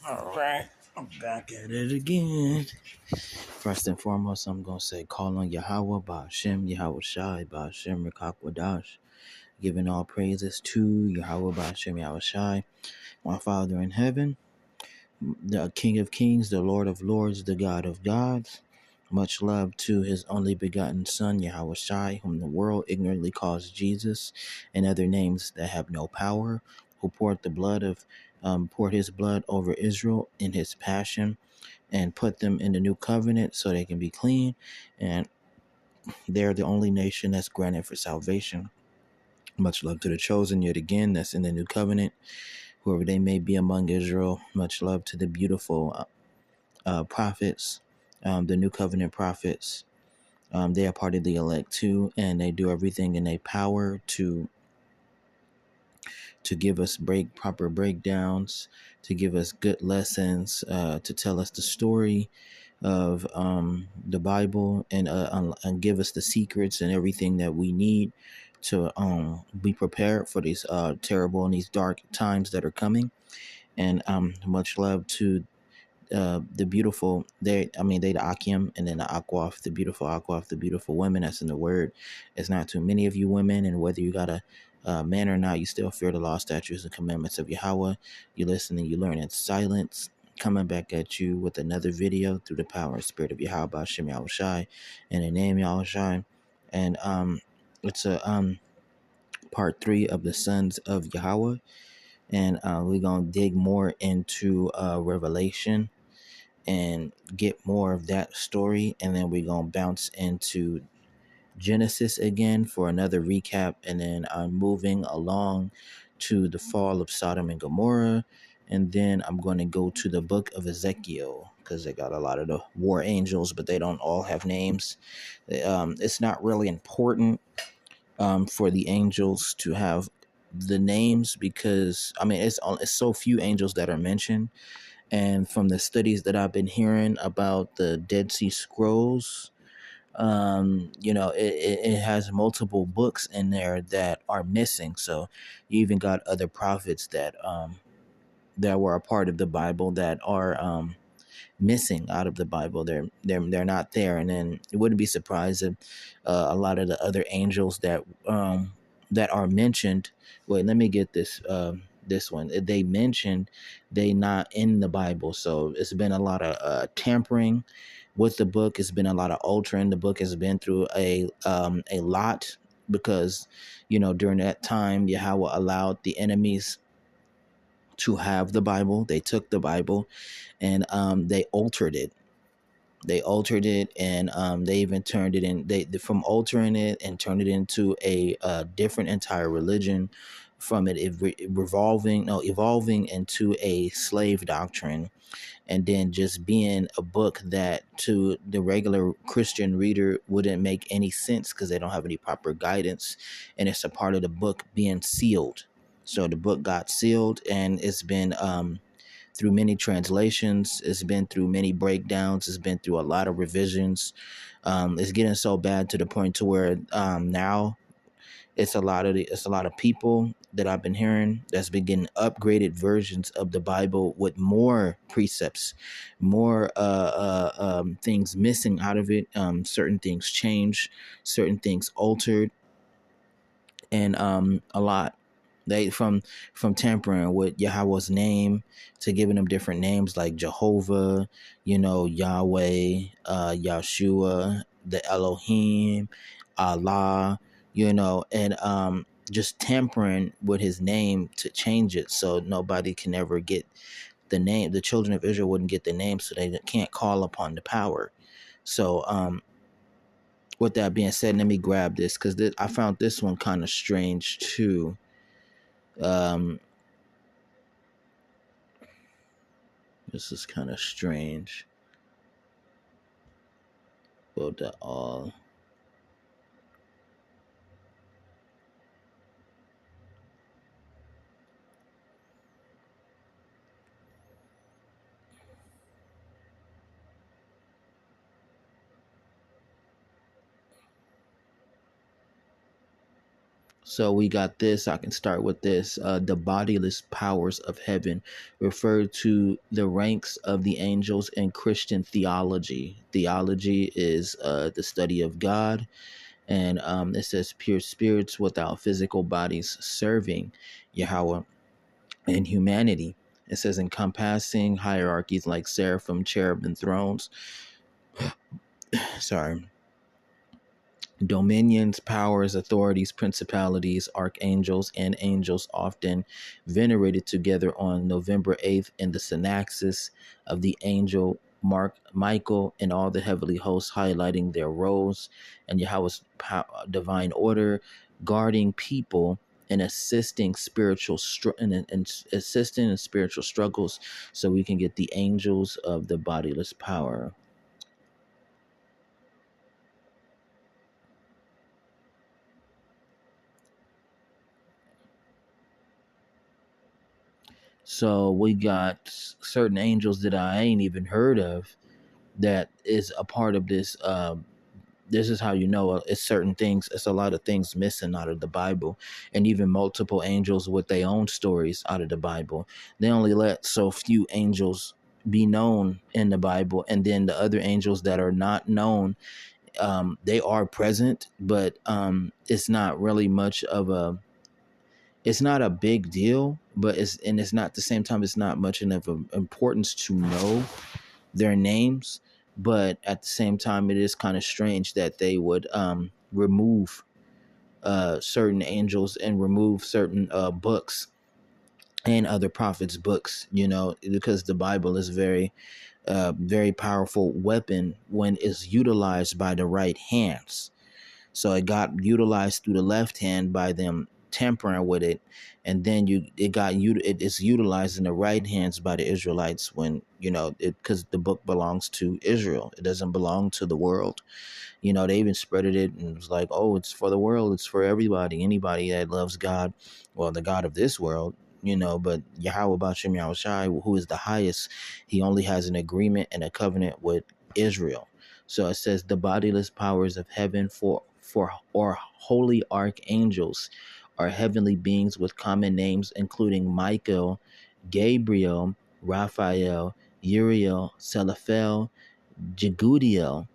Alright, I'm back at it again. First and foremost, I'm going to say, call on Yahawah, Ba'ashem, Yahweh Shai, Ba'ashem, Rekakwadash, giving all praises to Yahawah, Ba'ashem, Yahweh Shai, my Father in heaven, the King of kings, the Lord of lords, the God of gods. Much love to his only begotten Son, Yahweh Shai, whom the world ignorantly calls Jesus, and other names that have no power, who poured his blood over Israel in his passion and put them in the new covenant so they can be clean. And they're the only nation that's granted for salvation. Much love to the chosen yet again that's in the new covenant, whoever they may be among Israel. Much love to the beautiful prophets, the new covenant prophets. They are part of the elect too, and they do everything in their power to give us proper breakdowns, to give us good lessons, to tell us the story of the Bible, and give us the secrets and everything that we need to be prepared for these terrible and these dark times that are coming. And much love to the beautiful, they the Akim, and then the Akwaf, the beautiful Akwaf, the beautiful women. That's in the word. It's not too many of you women, and whether you got a man or not, you still fear the law, statutes, and commandments of Yahawah. You listen and you learn in silence. Coming back at you with another video through the power and spirit of Yahawah, Hashem Yahweh Shai, in the name Yahweh Shai. And it's a part 3 of the sons of Yahawah, and we're gonna dig more into Revelation and get more of that story, and then we're gonna bounce into Genesis again for another recap, and then I'm moving along to the fall of Sodom and Gomorrah, and then I'm going to go to the book of Ezekiel because they got a lot of the war angels, but they don't all have names. It's not really important for the angels to have the names, because it's so few angels that are mentioned. And from the studies that I've been hearing about the Dead Sea Scrolls, it has multiple books in there that are missing. So you even got other prophets that were a part of the Bible that are missing out of the Bible. They're not there. And then it wouldn't be surprised if a lot of the other angels that are mentioned. Wait, let me get this one. They mentioned they not in the Bible. So it's been a lot of tampering with the book. It's been a lot of altering. The book has been through a lot, because during that time Yahweh allowed the enemies to have the Bible. They took the Bible and they altered it. And they even turned it in. They from altering it and turned it into a different entire religion. From it evolving into a slave doctrine, and then just being a book that to the regular Christian reader wouldn't make any sense because they don't have any proper guidance, and it's a part of the book being sealed. So the book got sealed, and it's been through many translations. It's been through many breakdowns. It's been through a lot of revisions. It's getting so bad to the point to where now it's a lot of people that I've been hearing that's been getting upgraded versions of the Bible with more precepts, more things missing out of it. Certain things changed, certain things altered, and a lot. They from tampering with Yahweh's name to giving them different names like Jehovah, Yahweh, Yahshua, the Elohim, Allah, and just tampering with his name to change it so nobody can ever get the name. The children of Israel wouldn't get the name, so they can't call upon the power. So with that being said, let me grab this because I found this one kind of strange too. This is kind of strange. About that all. So we got this. I can start with this. The bodiless powers of heaven refer to the ranks of the angels in Christian theology. Theology is the study of God, and it says pure spirits without physical bodies serving Yahweh and humanity. It says encompassing hierarchies like seraphim, cherub, and thrones. Sorry. Dominions, powers, authorities, principalities, archangels, and angels often venerated together on November 8th in the synaxis of the angel Mark Michael and all the heavenly hosts, highlighting their roles and Yahweh's divine order, guarding people and assisting and assisting in spiritual struggles, so we can get the angels of the bodiless power. So we got certain angels that I ain't even heard of that is a part of this. This is how you know it's certain things. It's a lot of things missing out of the Bible, and even multiple angels with their own stories out of the Bible. They only let so few angels be known in the Bible, and then the other angels that are not known, they are present, but it's not really much of a it's not a big deal, but it's not at the same time, it's not much of an importance to know their names. But at the same time, it is kind of strange that they would remove certain angels and remove certain books and other prophets' books, because the Bible is very powerful weapon when it's utilized by the right hands. So it got utilized through the left hand by them tampering with it, and then it is utilized in the right hands by the Israelites when because the book belongs to Israel. It doesn't belong to the world. They even spreaded it and was like, oh, it's for the world. It's for everybody. Anybody that loves God, well, the God of this world, but Yahweh Bashim Yahushai, who is the highest, he only has an agreement and a covenant with Israel. So it says the bodiless powers of heaven or holy archangels are heavenly beings with common names, including Michael, Gabriel, Raphael, Uriel, Seraphel, Jegudiel,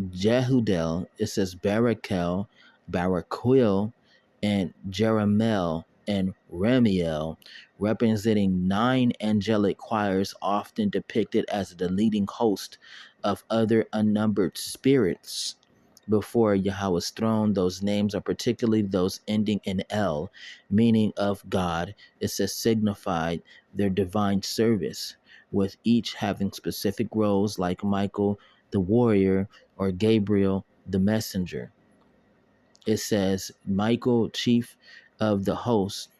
Jehudel, it says Barakel, Baraquil, and Jeremiel and Remiel, representing 9 angelic choirs often depicted as the leading host of other unnumbered spirits. Before Yahweh's throne, those names are particularly those ending in El, meaning of God. It says signified their divine service, with each having specific roles like Michael, the warrior, or Gabriel, the messenger. It says Michael, chief of the host,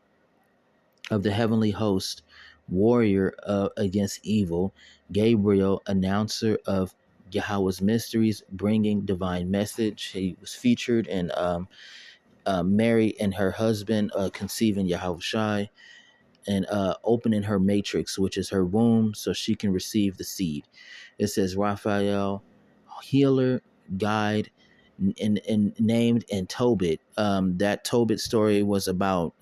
of the heavenly host, warrior against evil. Gabriel, announcer of Yahweh's mysteries, bringing divine message. He was featured in Mary and her husband conceiving Yahushai and opening her matrix, which is her womb, so she can receive the seed. It says Raphael, healer, guide, and named in Tobit. That Tobit story was about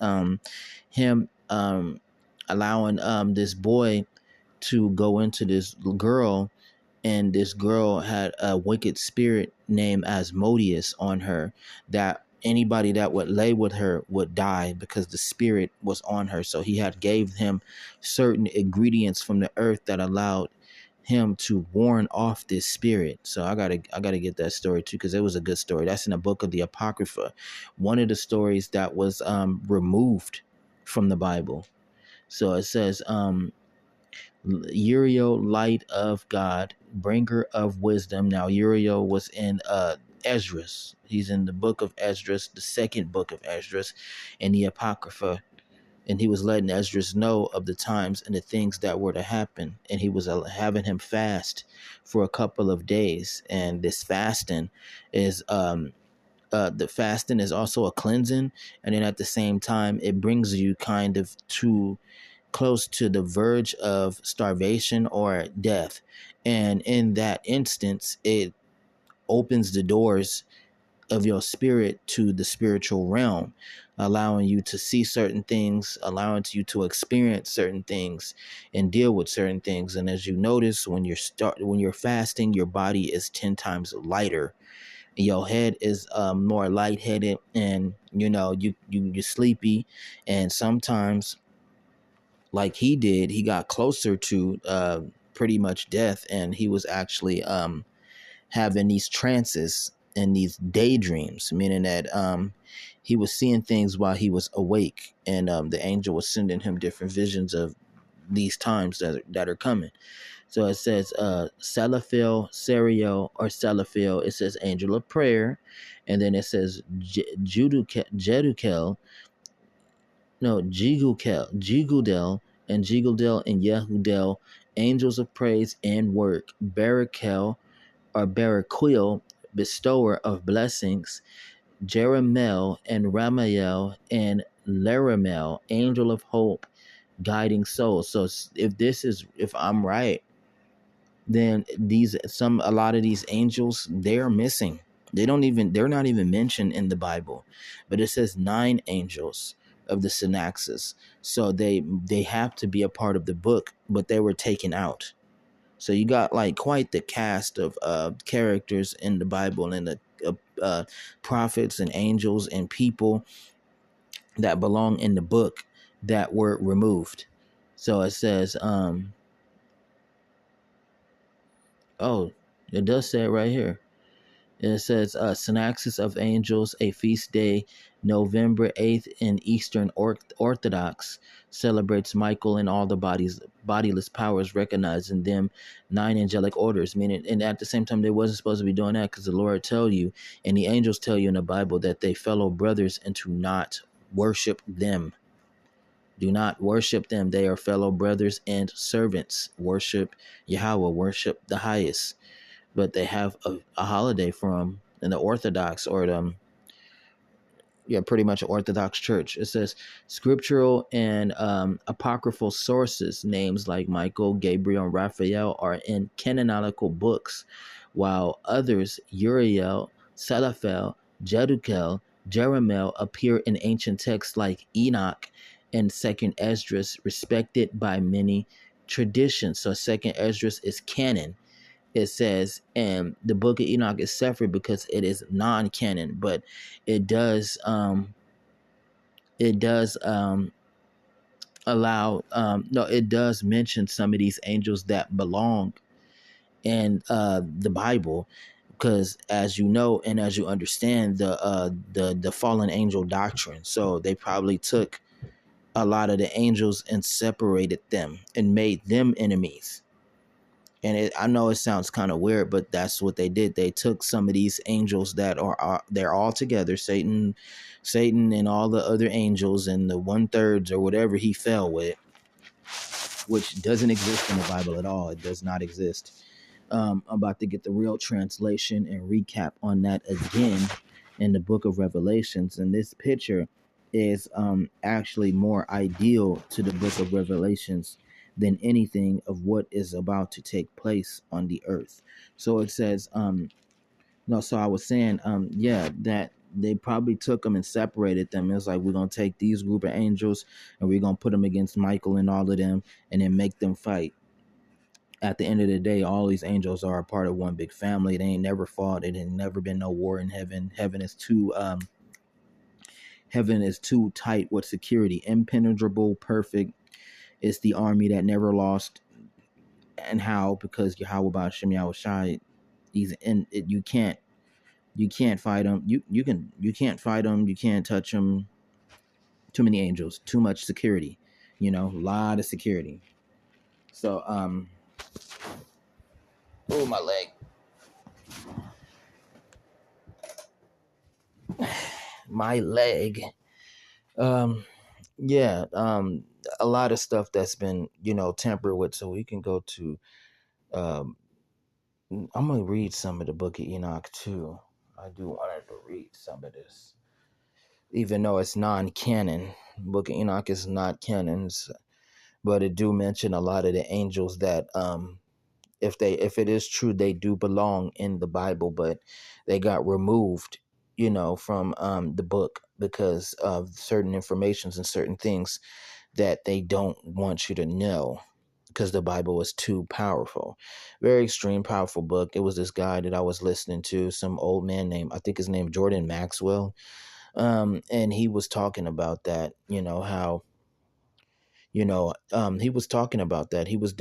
him allowing this boy to go into this girl, and this girl had a wicked spirit named Asmodeus on her, that anybody that would lay with her would die because the spirit was on her. So he had gave him certain ingredients from the earth that allowed him to warn off this spirit. So I gotta get that story too, because it was a good story. That's in the book of the Apocrypha, one of the stories that was removed from the Bible. So it says Uriel, light of God, bringer of wisdom. Now Uriel was in Esdras. He's in the book of Esdras, the second book of Esdras, in the Apocrypha. And he was letting Esdras know of the times and the things that were to happen. And he was having him fast for a couple of days. And this fasting is the fasting is also a cleansing, and then at the same time it brings you kind of to close to the verge of starvation or death. And in that instance, it opens the doors of your spirit to the spiritual realm, allowing you to see certain things, allowing you to experience certain things and deal with certain things. And as you notice, when you're fasting, your body is 10 times lighter. Your head is more lightheaded, and you're sleepy. And sometimes, like he did, he got closer to pretty much death, and he was actually having these trances and these daydreams, meaning that he was seeing things while he was awake, and the angel was sending him different visions of these times that are coming. So it says Salaphil, Serial, or Salaphil. It says angel of prayer, and then it says Jedukel, no, Jigudel, and Jigudel and Yehudel, angels of praise and work. Barakel, or Baraquil, bestower of blessings. Jeremel and Ramael and Leramel, angel of hope, guiding souls. So if I'm right, then a lot of these angels, they're missing. They're not even mentioned in the Bible. But it says 9 angels of the synaxis. So they have to be a part of the book, but they were taken out. So you got like quite the cast of characters in the Bible, and the prophets and angels and people that belong in the book that were removed. So it says, oh, it does say it right here. It says Synaxis of Angels, a feast day, November 8th in Eastern Orthodox, celebrates Michael and all the bodiless powers, recognizing them 9 angelic orders. Meaning, and at the same time, they wasn't supposed to be doing that, because the Lord tell you, and the angels tell you in the Bible, that they fellow brothers, and to not worship them. Do not worship them. They are fellow brothers and servants. Worship Yahawah, worship the highest. But they have a holiday for them in the Orthodox, or the pretty much Orthodox Church. It says scriptural and apocryphal sources, names like Michael, Gabriel, and Raphael, are in canonical books, while others, Uriel, Salaphel, Jedukel, Jeremiel, appear in ancient texts like Enoch and Second Esdras, respected by many traditions. So Second Esdras is canon. It says, and the book of Enoch is separate because it is non-canon, but it does allow no, it does mention some of these angels that belong in the Bible, because as you know and as you understand the fallen angel doctrine, so they probably took a lot of the angels and separated them and made them enemies. And I know it sounds kind of weird, but that's what they did. They took some of these angels that they're all together, Satan and all the other angels, and the 1/3 or whatever he fell with, which doesn't exist in the Bible at all. It does not exist. I'm about to get the real translation and recap on that again in the book of Revelations. And this picture is actually more ideal to the book of Revelations than anything of what is about to take place on the earth. So it says, no, so I was saying, that they probably took them and separated them. It was like, we're going to take these group of angels and we're going to put them against Michael and all of them, and then make them fight. At the end of the day, all these angels are a part of one big family. They ain't never fought. It ain't never been no war in heaven. Heaven is too tight with security, impenetrable, perfect. It's the army that never lost. And how? Because Yahawah Ba'ashem Yahushai, you can't fight them. You can't fight them. You can't touch them. Too many angels. Too much security. A lot of security. So oh, my leg. My leg. Yeah, a lot of stuff that's been tampered with. So we can go to I'm gonna read some of the book of Enoch too. I do want to read some of this, even though it's non-canon. Book of Enoch is not canon, but it do mention a lot of the angels that if it is true, they do belong in the Bible, but they got removed from the book because of certain informations and certain things that they don't want you to know because the Bible was too powerful. Very extreme, powerful book. It was this guy that I was listening to, some old man named, I think his name Jordan Maxwell. And he was talking about that, how he was talking about that. He was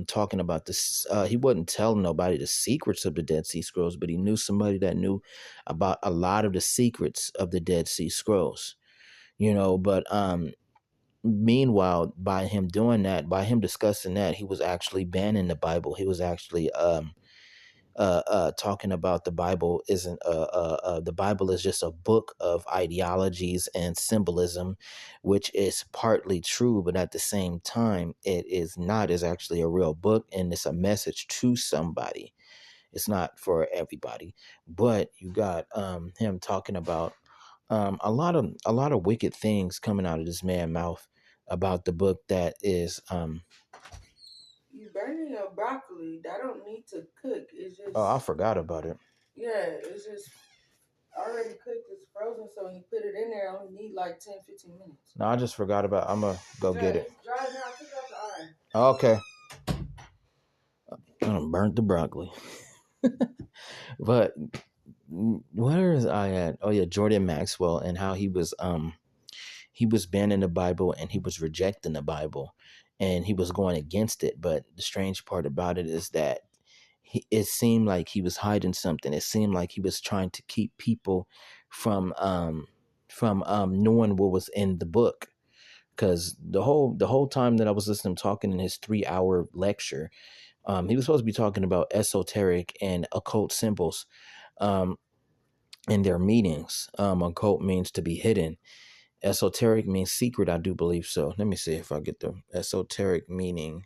talking about this. He wasn't telling nobody the secrets of the Dead Sea Scrolls, but he knew somebody that knew about a lot of the secrets of the Dead Sea Scrolls. But meanwhile, by him doing that, by him discussing that, he was actually banning the Bible. He was actually talking about the Bible is just a book of ideologies and symbolism, which is partly true, but at the same time, it is not. It's actually a real book, and it's a message to somebody. It's not for everybody, but you got him talking about a lot of wicked things coming out of this man's mouth about the book that is You burning your broccoli. That don't need to cook. It's just oh, I forgot about it. yeah, it's just already cooked. It's frozen, so when you put it in there, it only need like 10, 15 minutes. No, I just forgot about I'm gonna go get it. It's dry now. Take it out the iron. Okay. I done burnt the broccoli. But where is I at? Oh yeah, Jordan Maxwell, and how he was banning the Bible and he was rejecting the Bible and he was going against it. But the strange part about it is that it seemed like he was hiding something. It seemed like he was trying to keep people from knowing what was in the book. Because the whole time that I was listening to him talking in his 3 hour lecture, he was supposed to be talking about esoteric and occult symbols um, in their meetings. Occult means to be hidden. Esoteric means secret, I do believe so. Let me see if I get the esoteric meaning.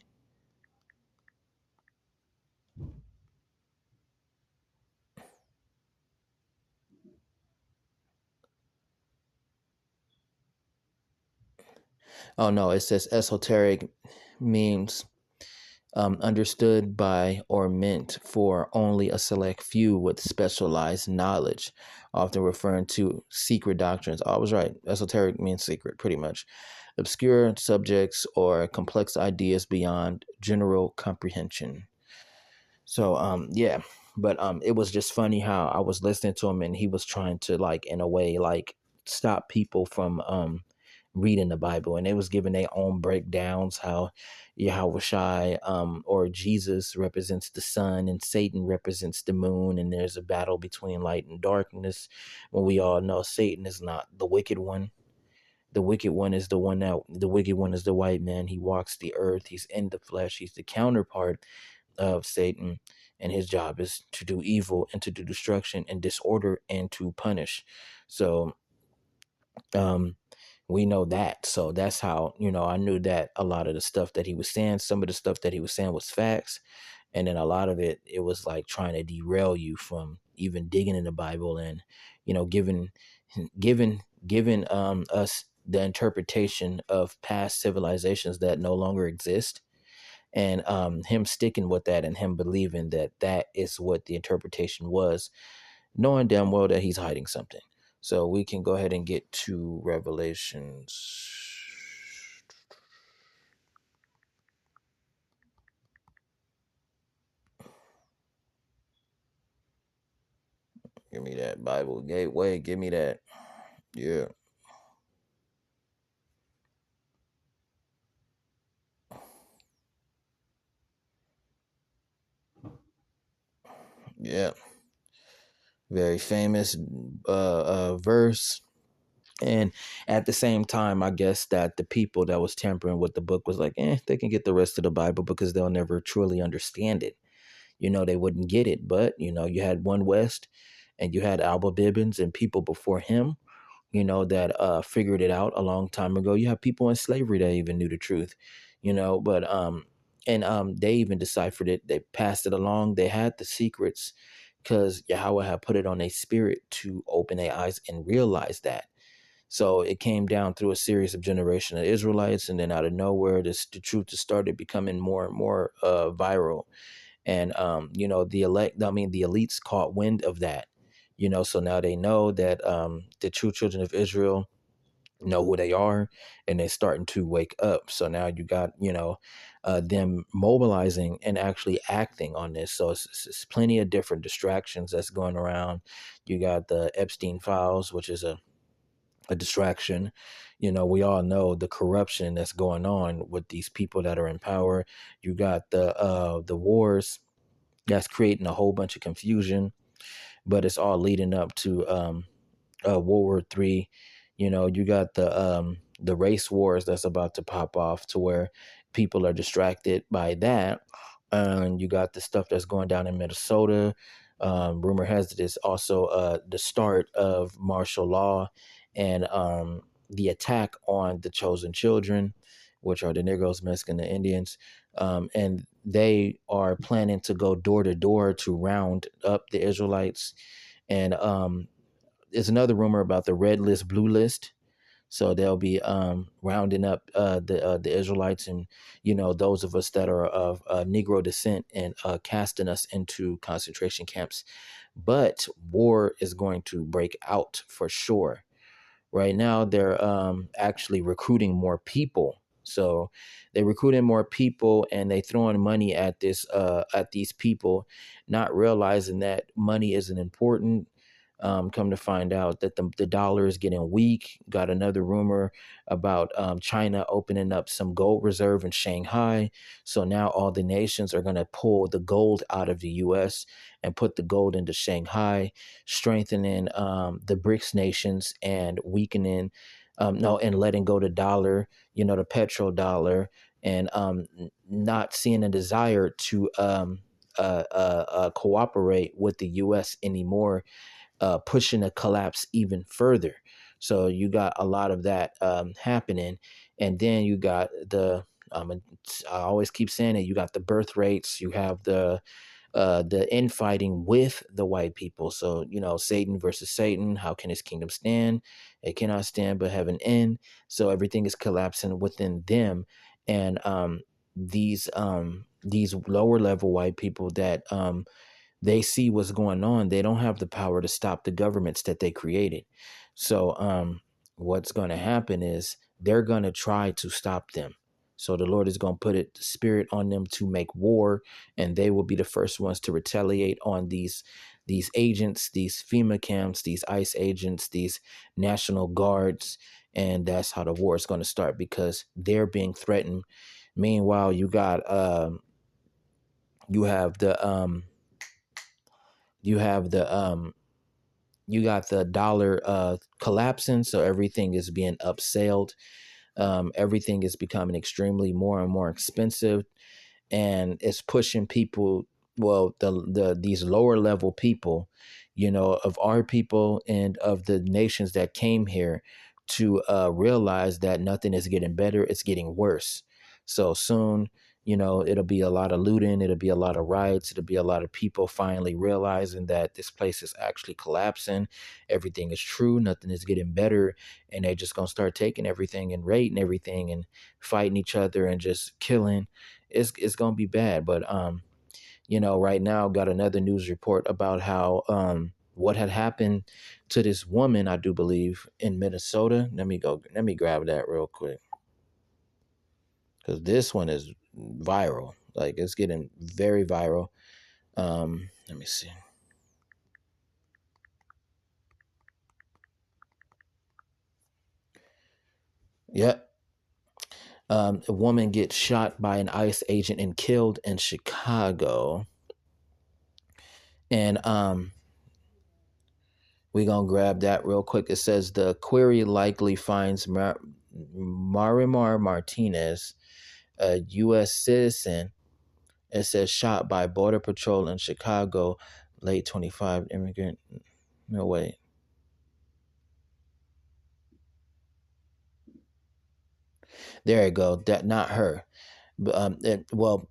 Oh no, it says esoteric means understood by or meant for only a select few with specialized knowledge, often referring to secret doctrines. I was right. Esoteric means secret, pretty much. Obscure subjects or complex ideas beyond general comprehension. So yeah, but it was just funny how I was listening to him and he was trying to like in a way like stop people from reading the Bible, and they was giving their own breakdowns how yahawah or Jesus represents the sun and Satan represents the moon, and there's a battle between light and darkness when we all know Satan is not the wicked one. The wicked one is the white man. He walks the earth. He's in the flesh. He's the counterpart of Satan, and his job is to do evil and to do destruction and disorder and to punish. So um we know that. So that's how, I knew that a lot of the stuff that he was saying, some of the stuff that he was saying was facts, and then a lot of it was like trying to derail you from even digging in the Bible and giving us the interpretation of past civilizations that no longer exist, and him sticking with that and him believing that that is what the interpretation was, knowing damn well that he's hiding something. So we can go ahead and get to Revelations. Give me that Bible Gateway. Give me that. Yeah. Yeah. Very famous verse. And at the same time, I guess that the people that was tampering with the book was like, they can get the rest of the Bible because they'll never truly understand it. They wouldn't get it. But, you had One West and you had Alba Bibbins and people before him, that figured it out a long time ago. You have people in slavery that even knew the truth, but and they even deciphered it. They passed it along. They had the secrets because Yahweh had put it on their spirit to open their eyes and realize that. So it came down through a series of generation of Israelites, and then out of nowhere, the truth just started becoming more and more viral. And the elites caught wind of that, So now they know that the true children of Israel know who they are, and they're starting to wake up. So now you got them mobilizing and actually acting on this. So it's plenty of different distractions that's going around. You got the Epstein files, which is a distraction. We all know the corruption that's going on with these people that are in power. You got the wars that's creating a whole bunch of confusion, but it's all leading up to World War III. You got the race wars that's about to pop off, to where people are distracted by that. And you got the stuff that's going down in Minnesota. Rumor has it is also the start of martial law, and the attack on the chosen children, which are the Negroes, Mexicans, and the Indians. And they are planning to go door to door to round up the Israelites. And there's another rumor about the red list, blue list. So they'll be rounding up the Israelites, and those of us that are of Negro descent, and casting us into concentration camps. But war is going to break out for sure. Right now, they're actually recruiting more people. So they're recruiting more people, and they throwing money at these people, not realizing that money isn't important. Come to find out that the dollar is getting weak. Got another rumor about China opening up some gold reserve in Shanghai. So now all the nations are going to pull the gold out of the U.S. and put the gold into Shanghai, strengthening the BRICS nations and weakening, no, and letting go the dollar, the petrodollar, and not seeing a desire to cooperate with the U.S. anymore, pushing a collapse even further. So you got a lot of that happening, and then you got I always keep saying it. You got the birth rates. You have the infighting with the white people. So Satan versus Satan. How can his kingdom stand? It cannot stand but have an end. So everything is collapsing within them, and these lower level white people that they see what's going on. They don't have the power to stop the governments that they created. So what's going to happen is they're going to try to stop them. So the Lord is going to put the spirit on them to make war, and they will be the first ones to retaliate on these agents, these FEMA camps, these ICE agents, these National Guards, and that's how the war is going to start, because they're being threatened. Meanwhile, you have you have the you got the dollar collapsing, so everything is being upsailed. Everything is becoming extremely more and more expensive, and it's pushing people, well, these lower level people, of our people and of the nations that came here, to realize that nothing is getting better, it's getting worse. So soon, it'll be a lot of looting, it'll be a lot of riots, it'll be a lot of people finally realizing that this place is actually collapsing, everything is true, nothing is getting better, and they're just gonna start taking everything and raiding everything and fighting each other and just killing. It's gonna be bad. But right now, got another news report about how what had happened to this woman, I do believe, in Minnesota. Let me grab that real quick, because this one is viral. Like, it's getting very viral. Let me see. Yep. A woman gets shot by an ICE agent and killed in Chicago. And we're going to grab that real quick. It says the query likely finds Marimar Martinez, a U.S. citizen. It says shot by Border Patrol in Chicago, late 25 immigrant. No, wait. There you go. That, not her. Well,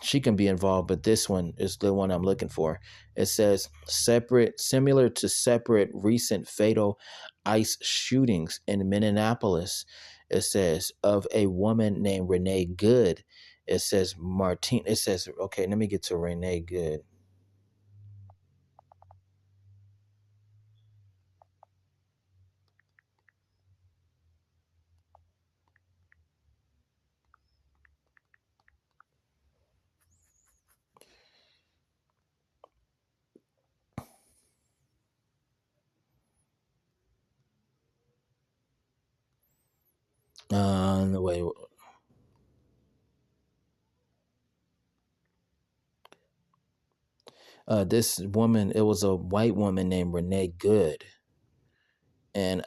she can be involved, but this one is the one I'm looking for. It says similar to separate recent fatal ICE shootings in Minneapolis. It says of a woman named Renee Good. It says okay, let me get to Renee Good. Wait. This woman, it was a white woman named Renee Good, and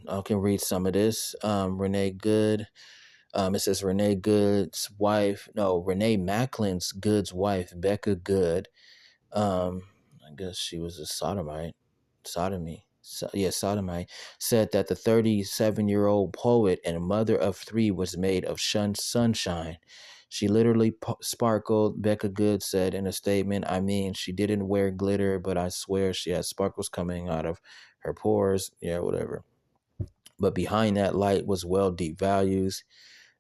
I can read some of this. Renee Good. It says Renee Good's wife. No, Renee Macklin's Good's wife, Becca Good. Um, I guess she was a sodomite, sodomy. Yeah, sodomite said that the 37-year-old poet and mother of three was made of sunshine. She literally sparkled. Becca Good said in a statement, "I mean, she didn't wear glitter, but I swear she had sparkles coming out of her pores." Yeah, whatever. But behind that light was well deep values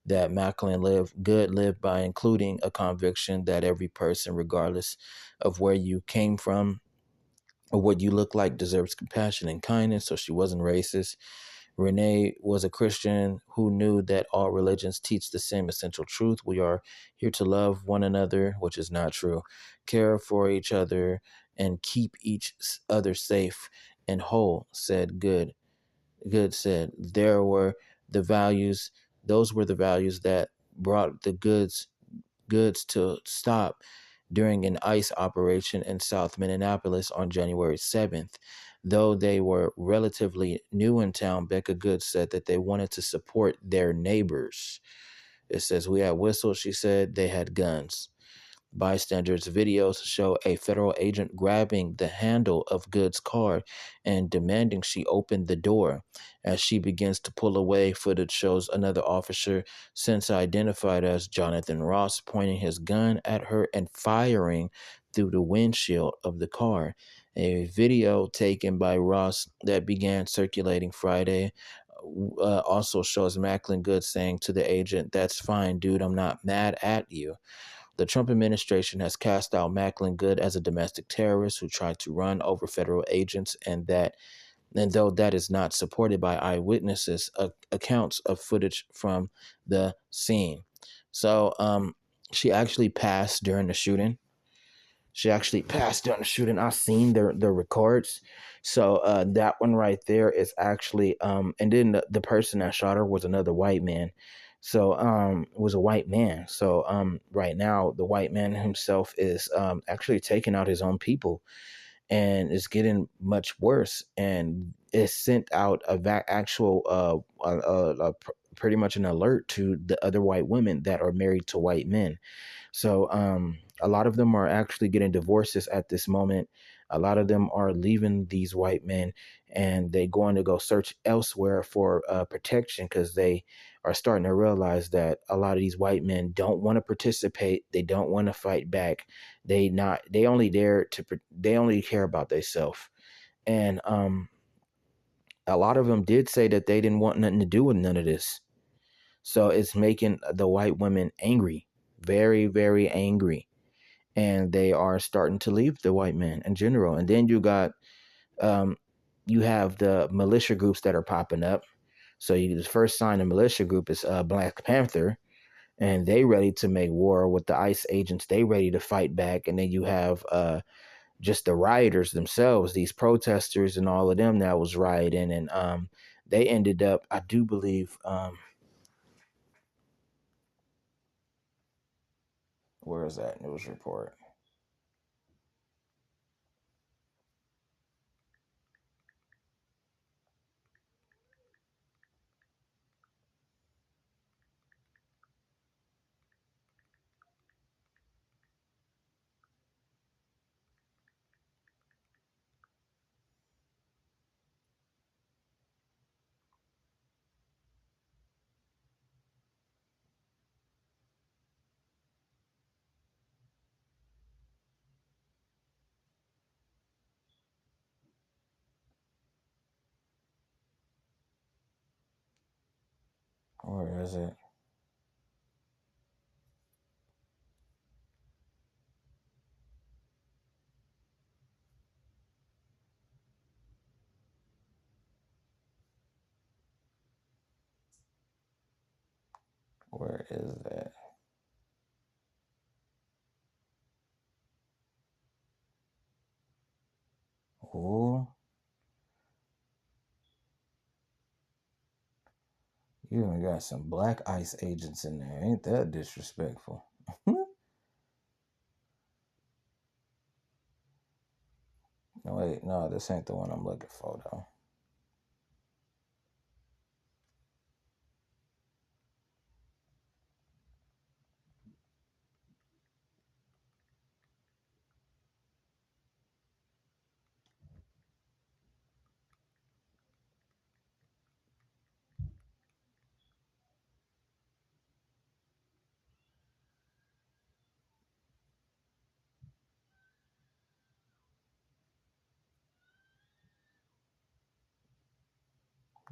that Macklin lived by, including a conviction that every person, regardless of where you came from or what you look like, deserves compassion and kindness. So she wasn't racist. Renee was a Christian who knew that all religions teach the same essential truth. We are here to love one another, which is not true, care for each other, and keep each other safe and whole, said Good. Good said there were the values, those were the values that brought the goods to stop during an ICE operation in South Minneapolis on January 7th. Though they were relatively new in town, Becca Good said that they wanted to support their neighbors. It says, "We had whistles," she said, "they had guns." Bystanders' videos show a federal agent grabbing the handle of Good's car and demanding she open the door. As she begins to pull away, footage shows another officer, since identified as Jonathan Ross, pointing his gun at her and firing through the windshield of the car. A video taken by Ross that began circulating Friday also shows Macklin Good saying to the agent, "That's fine, dude. I'm not mad at you." The Trump administration has cast out Macklin Good as a domestic terrorist who tried to run over federal agents, and though that is not supported by eyewitnesses, accounts of footage from the scene. So, she actually passed during the shooting. She actually passed during the shooting. I've seen the records. So that one right there is actually and then the person that shot her was another white man. So was a white man. So right now the white man himself is actually taking out his own people, and it's getting much worse, and it sent out actual pretty much an alert to the other white women that are married to white men. So a lot of them are actually getting divorces at this moment. A lot of them are leaving these white men, and they going to go search elsewhere for protection, because they are starting to realize that a lot of these white men don't want to participate. They don't want to fight back. They only they only care about themselves. And a lot of them did say that they didn't want nothing to do with none of this. So it's making the white women angry, very, very angry. And they are starting to leave the white men in general. And then um, you have the militia groups that are popping up. So the first sign of militia group is Black Panther, and they ready to make war with the ICE agents. They ready to fight back. And then you have just the rioters themselves, these protesters and all of them that was rioting, and they ended up, I do believe, where is that news report? Where is it? Where is that? Oh, you even got some black ice agents in there. Ain't that disrespectful? No, wait, no, this ain't the one I'm looking for, though.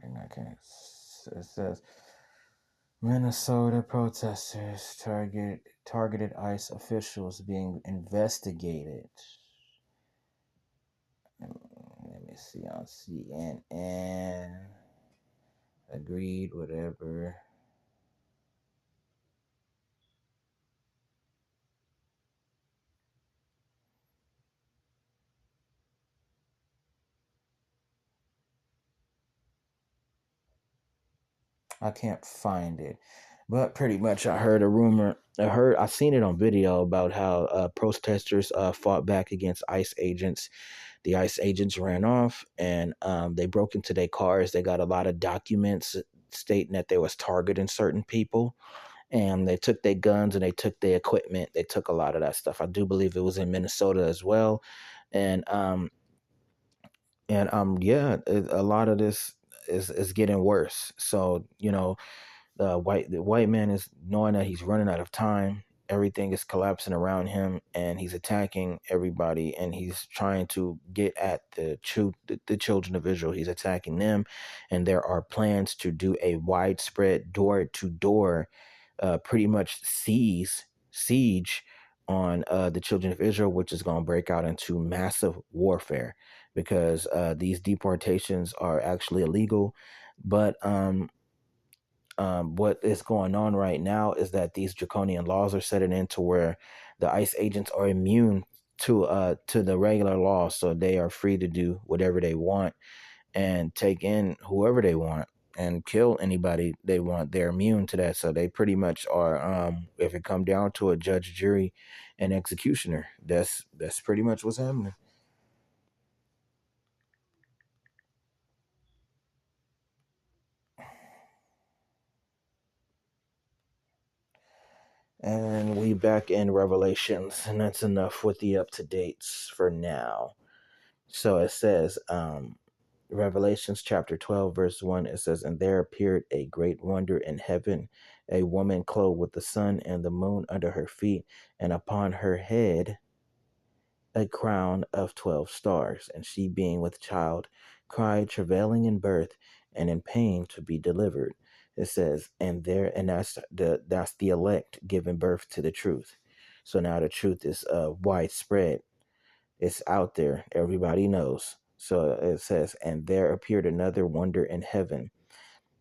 And I can't. It says Minnesota protesters targeted ICE officials being investigated. Let me see on CNN. Agreed, whatever. I can't find it. But pretty much I heard a rumor. I seen it on video about how protesters fought back against ICE agents. The ICE agents ran off and they broke into their cars. They got a lot of documents stating that they was targeting certain people. And they took their guns and they took their equipment. They took a lot of that stuff. I do believe it was in Minnesota as well. And yeah, a lot of this is getting worse. So, the white man is knowing that he's running out of time. Everything is collapsing around him, and he's attacking everybody. And he's trying to get at the children of Israel. He's attacking them, and there are plans to do a widespread door-to-door, pretty much siege on the children of Israel, which is going to break out into massive warfare because these deportations are actually illegal, but what is going on right now is that these draconian laws are setting into where the ICE agents are immune to the regular law, so they are free to do whatever they want and take in whoever they want and kill anybody they want. They're immune to that, so they pretty much are. If it come down to a judge, jury, and executioner, that's pretty much what's happening. And we back in Revelations, and that's enough with the up to dates for now. So it says, Revelations chapter 12, verse 1, it says, "And there appeared a great wonder in heaven, a woman clothed with the sun and the moon under her feet, and upon her head a crown of 12 stars. And she, being with child, cried, travailing in birth and in pain to be delivered." It says, and that's the elect giving birth to the truth. So now the truth is widespread. It's out there. Everybody knows. So it says, "And there appeared another wonder in heaven."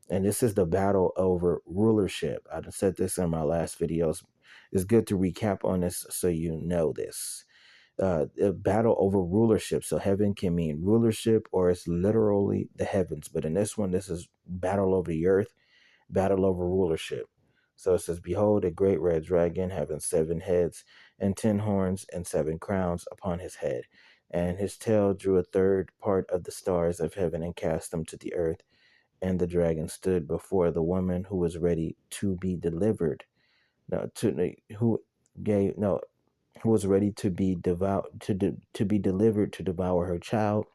And this is the battle over rulership. I said this in my last videos. It's good to recap on this so you know this. A battle over rulership. So heaven can mean rulership or it's literally the heavens. But in this one, this is battle over the earth, battle over rulership. So it says, "Behold, a great red dragon having 7 heads and 10 horns and 7 crowns upon his head. And his tail drew a third part of the stars of heaven and cast them to the earth. And the dragon stood before the woman who was ready to be delivered. No, who gave no who was ready to be to be delivered to devour her child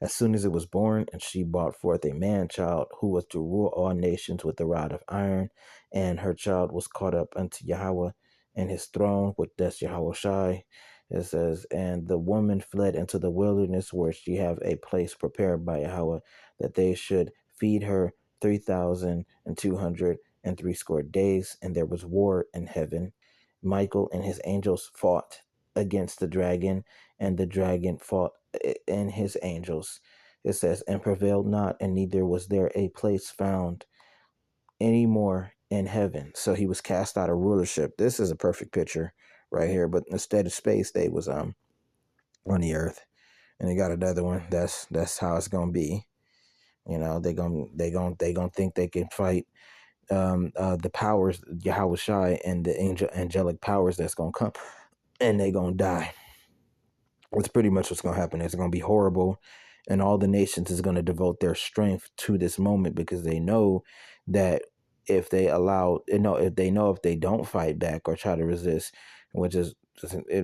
as soon as it was born. And she brought forth a man child who was to rule all nations with a rod of iron. And her child was caught up unto Yahawah and his throne, with that's Yahweh Shai. It says, "And the woman fled into the wilderness, where she have a place prepared by Yahweh, that they should feed her 3,260 days. And there was war in heaven. Michael and his angels fought against the dragon, and the dragon fought and his angels." It says, "And prevailed not, and neither was there a place found any more in heaven. So he was cast out of rulership. This is a perfect picture right here. But instead of space, they was on the earth. And they got another one. That's how it's gonna be. You know, they gonna think they can fight the powers, Yahweh Shai, and the angelic powers that's gonna come, and they gonna die. It's pretty much what's going to happen. It's going to be horrible, and all the nations is going to devote their strength to this moment because they know that if they allow, if they know if they don't fight back or try to resist, which is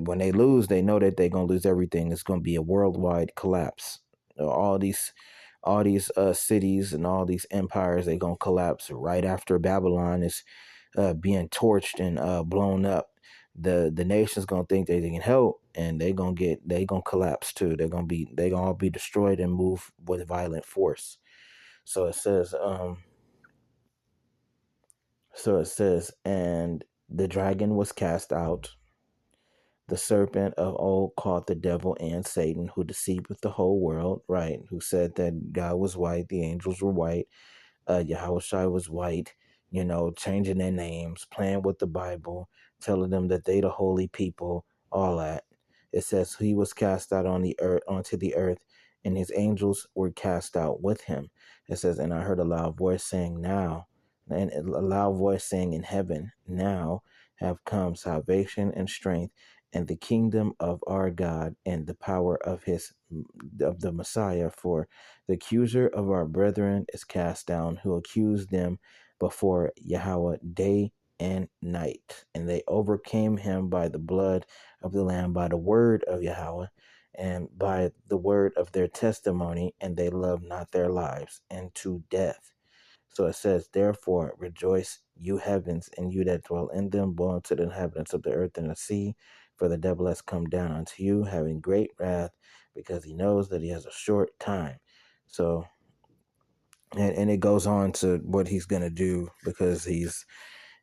when they lose, they know that they're going to lose everything. It's going to be a worldwide collapse. All these cities and all these empires, they going to collapse right after Babylon is being torched and blown up. The nation's gonna think they can help, and they gonna collapse too. They gonna all be destroyed and move with violent force. So it says and the dragon was cast out, the serpent of old called the devil and Satan, who deceived the whole world, right? Who said that God was white, the angels were white, Yahushua was white, changing their names, playing with the Bible, telling them that they the holy people, all that. It says he was cast out on the earth onto the earth, and his angels were cast out with him. It says, and I heard a loud voice saying, now, and a loud voice saying in heaven, now have come salvation and strength and the kingdom of our God and the power of the Messiah, for the accuser of our brethren is cast down, who accused them before Yahweh day and night. And they overcame him by the blood of the Lamb, by the word of Yahweh, and by the word of their testimony, and they loved not their lives unto death. So it says, therefore, rejoice, you heavens, and you that dwell in them, born to the inhabitants of the earth and the sea, for the devil has come down unto you, having great wrath, because he knows that he has a short time. So, and it goes on to what he's going to do, because he's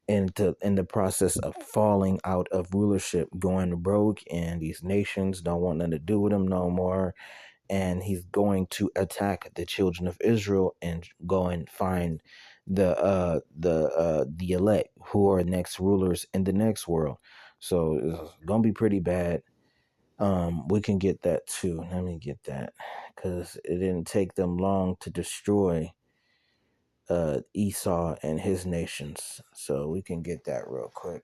in the process of falling out of rulership, going broke, and these nations don't want nothing to do with him no more. And he's going to attack the children of Israel and go and find the elect, who are next rulers in the next world. So it's gonna be pretty bad. We can get that too. Let me get that, because it didn't take them long to destroy Esau and his nations. So we can get that real quick.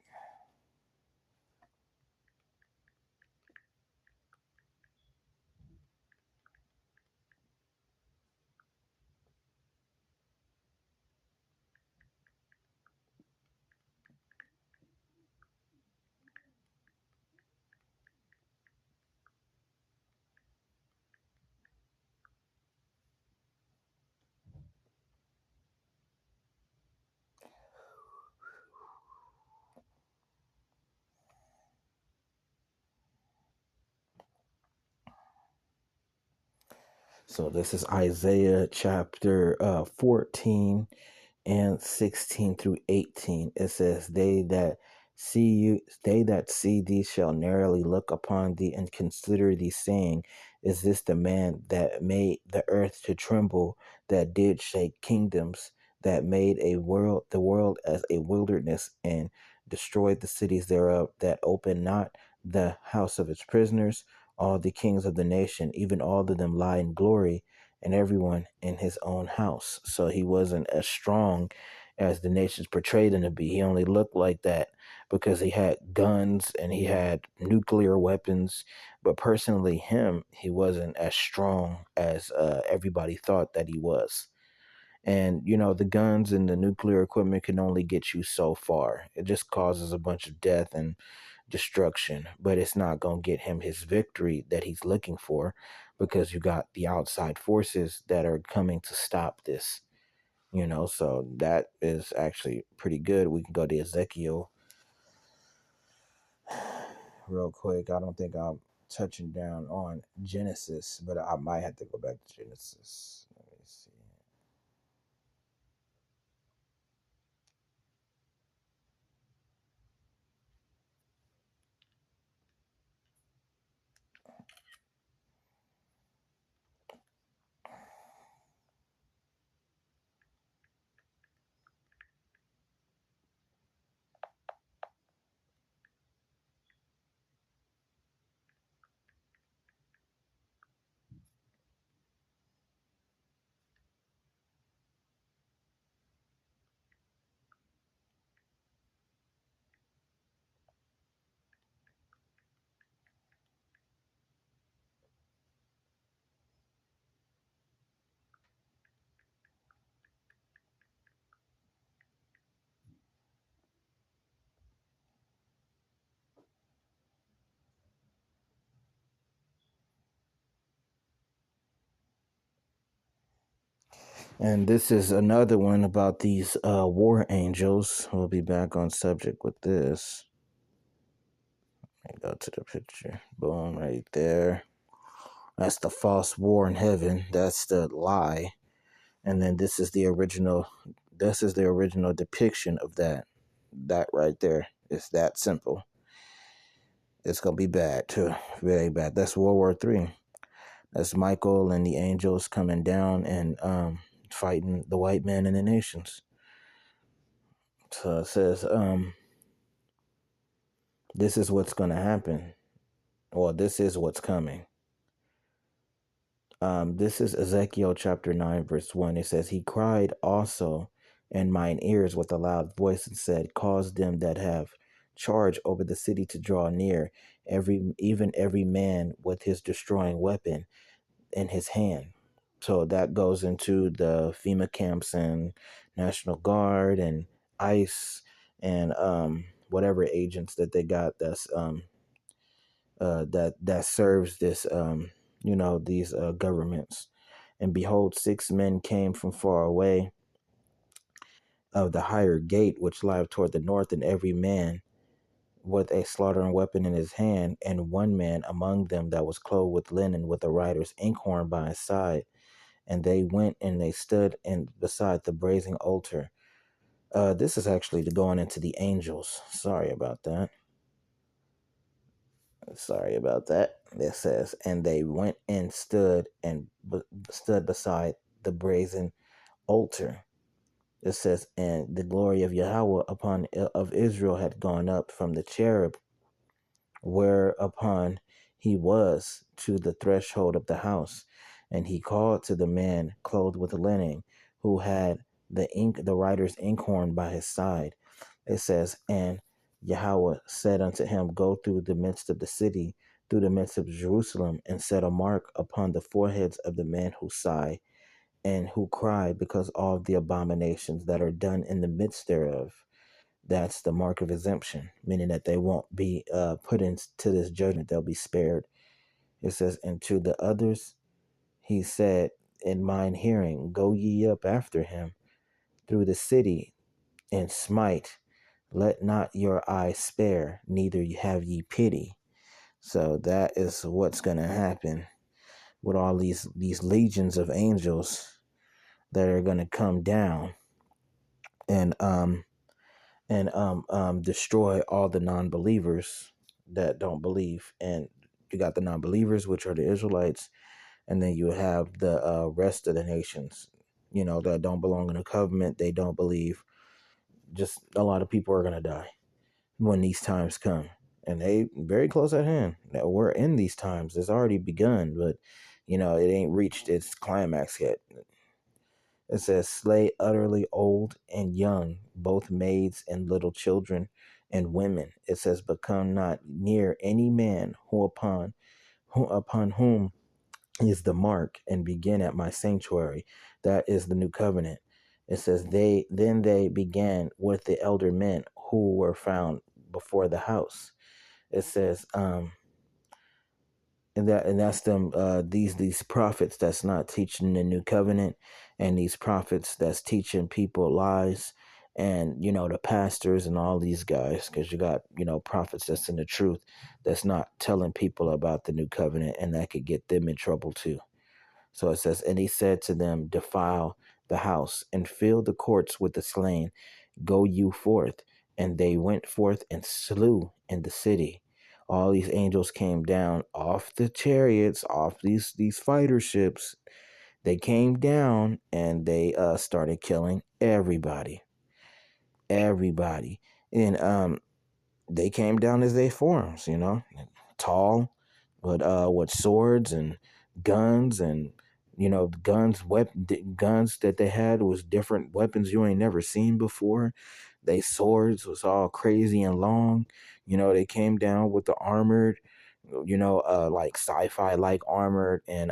So this is Isaiah chapter 14 and 16 through 18. It says, they that see thee shall narrowly look upon thee and consider thee, saying, is this the man that made the earth to tremble, that did shake kingdoms, that made the world as a wilderness, and destroyed the cities thereof, that opened not the house of its prisoners? All the kings of the nation, even all of them, lie in glory, and everyone in his own house. So he wasn't as strong as the nations portrayed him to be. He only looked like that because he had guns and he had nuclear weapons. But personally, he wasn't as strong as everybody thought that he was. And, the guns and the nuclear equipment can only get you so far. It just causes a bunch of death and destruction, but it's not going to get him his victory that he's looking for, because you got the outside forces that are coming to stop this. So that is actually pretty good. We can go to Ezekiel real quick. I don't think I'm touching down on Genesis, but I might have to go back to Genesis. Let me see. And this is another one about these war angels. We'll be back on subject with this. Go to the picture. Boom, right there. That's the false war in heaven. That's the lie. And then this is the original. This is the original depiction of that. That right there. It's that simple. It's gonna be bad too. Very bad. That's World War III. That's Michael and the angels coming down and fighting the white man and the nations. So it says, this is what's gonna happen. Well, this is what's coming. This is Ezekiel chapter 9, verse 1. It says, He cried also in mine ears with a loud voice and said, Cause them that have charge over the city to draw near, even every man with his destroying weapon in his hand. So that goes into the FEMA camps and National Guard and ICE and whatever agents that they got that serves this these governments. And behold, 6 men came from far away of the higher gate which lieth toward the north, and every man with a slaughtering weapon in his hand, and one man among them that was clothed with linen, with a writer's inkhorn by his side. And they went and they stood in beside the brazen altar. This is actually going into the angels. Sorry about that. Sorry about that. It says, and they went and stood beside the brazen altar. It says, and the glory of Yahawah of Israel had gone up from the cherub whereupon he was to the threshold of the house, and he called to the man clothed with linen, who had the writer's inkhorn by his side. It says, and Yahweh said unto him, Go through the midst of the city, through the midst of Jerusalem, and set a mark upon the foreheads of the men who sigh and who cry, because all the abominations that are done in the midst thereof. That's the mark of exemption, meaning that they won't be put into this judgment. They'll be spared. It says, and to the others, he said in mine hearing, Go ye up after him through the city and smite. Let not your eye spare, neither have ye pity. So that is what's going to happen with all these legions of angels that are going to come down and destroy all the non-believers that don't believe. And you got the non-believers, which are the Israelites, and then you have the rest of the nations, that don't belong in the covenant. They don't believe. Just a lot of people are going to die when these times come, and they very close at hand. That we're in these times. It's already begun, but it ain't reached its climax yet. It says, Slay utterly old and young, both maids and little children and women. It says, But come not near any man upon whom is the mark, and begin at my sanctuary. That is the new covenant. It says, they began with the elder men who were found before the house. It says, and that's them, these prophets that's not teaching the new covenant, and these prophets that's teaching people lies, and the pastors and all these guys, because you got prophets that's in the truth, that's not telling people about the new covenant, and that could get them in trouble too. So it says, and he said to them, Defile the house and fill the courts with the slain. Go you forth. And they went forth and slew in the city. All these angels came down off the chariots, off these fighter ships. They came down and they started killing everybody. Everybody. And they came down as they forms, tall, with swords and guns, and guns that they had was different weapons you ain't never seen before. They swords was all crazy and long. They came down with the armored, like sci-fi like armored, and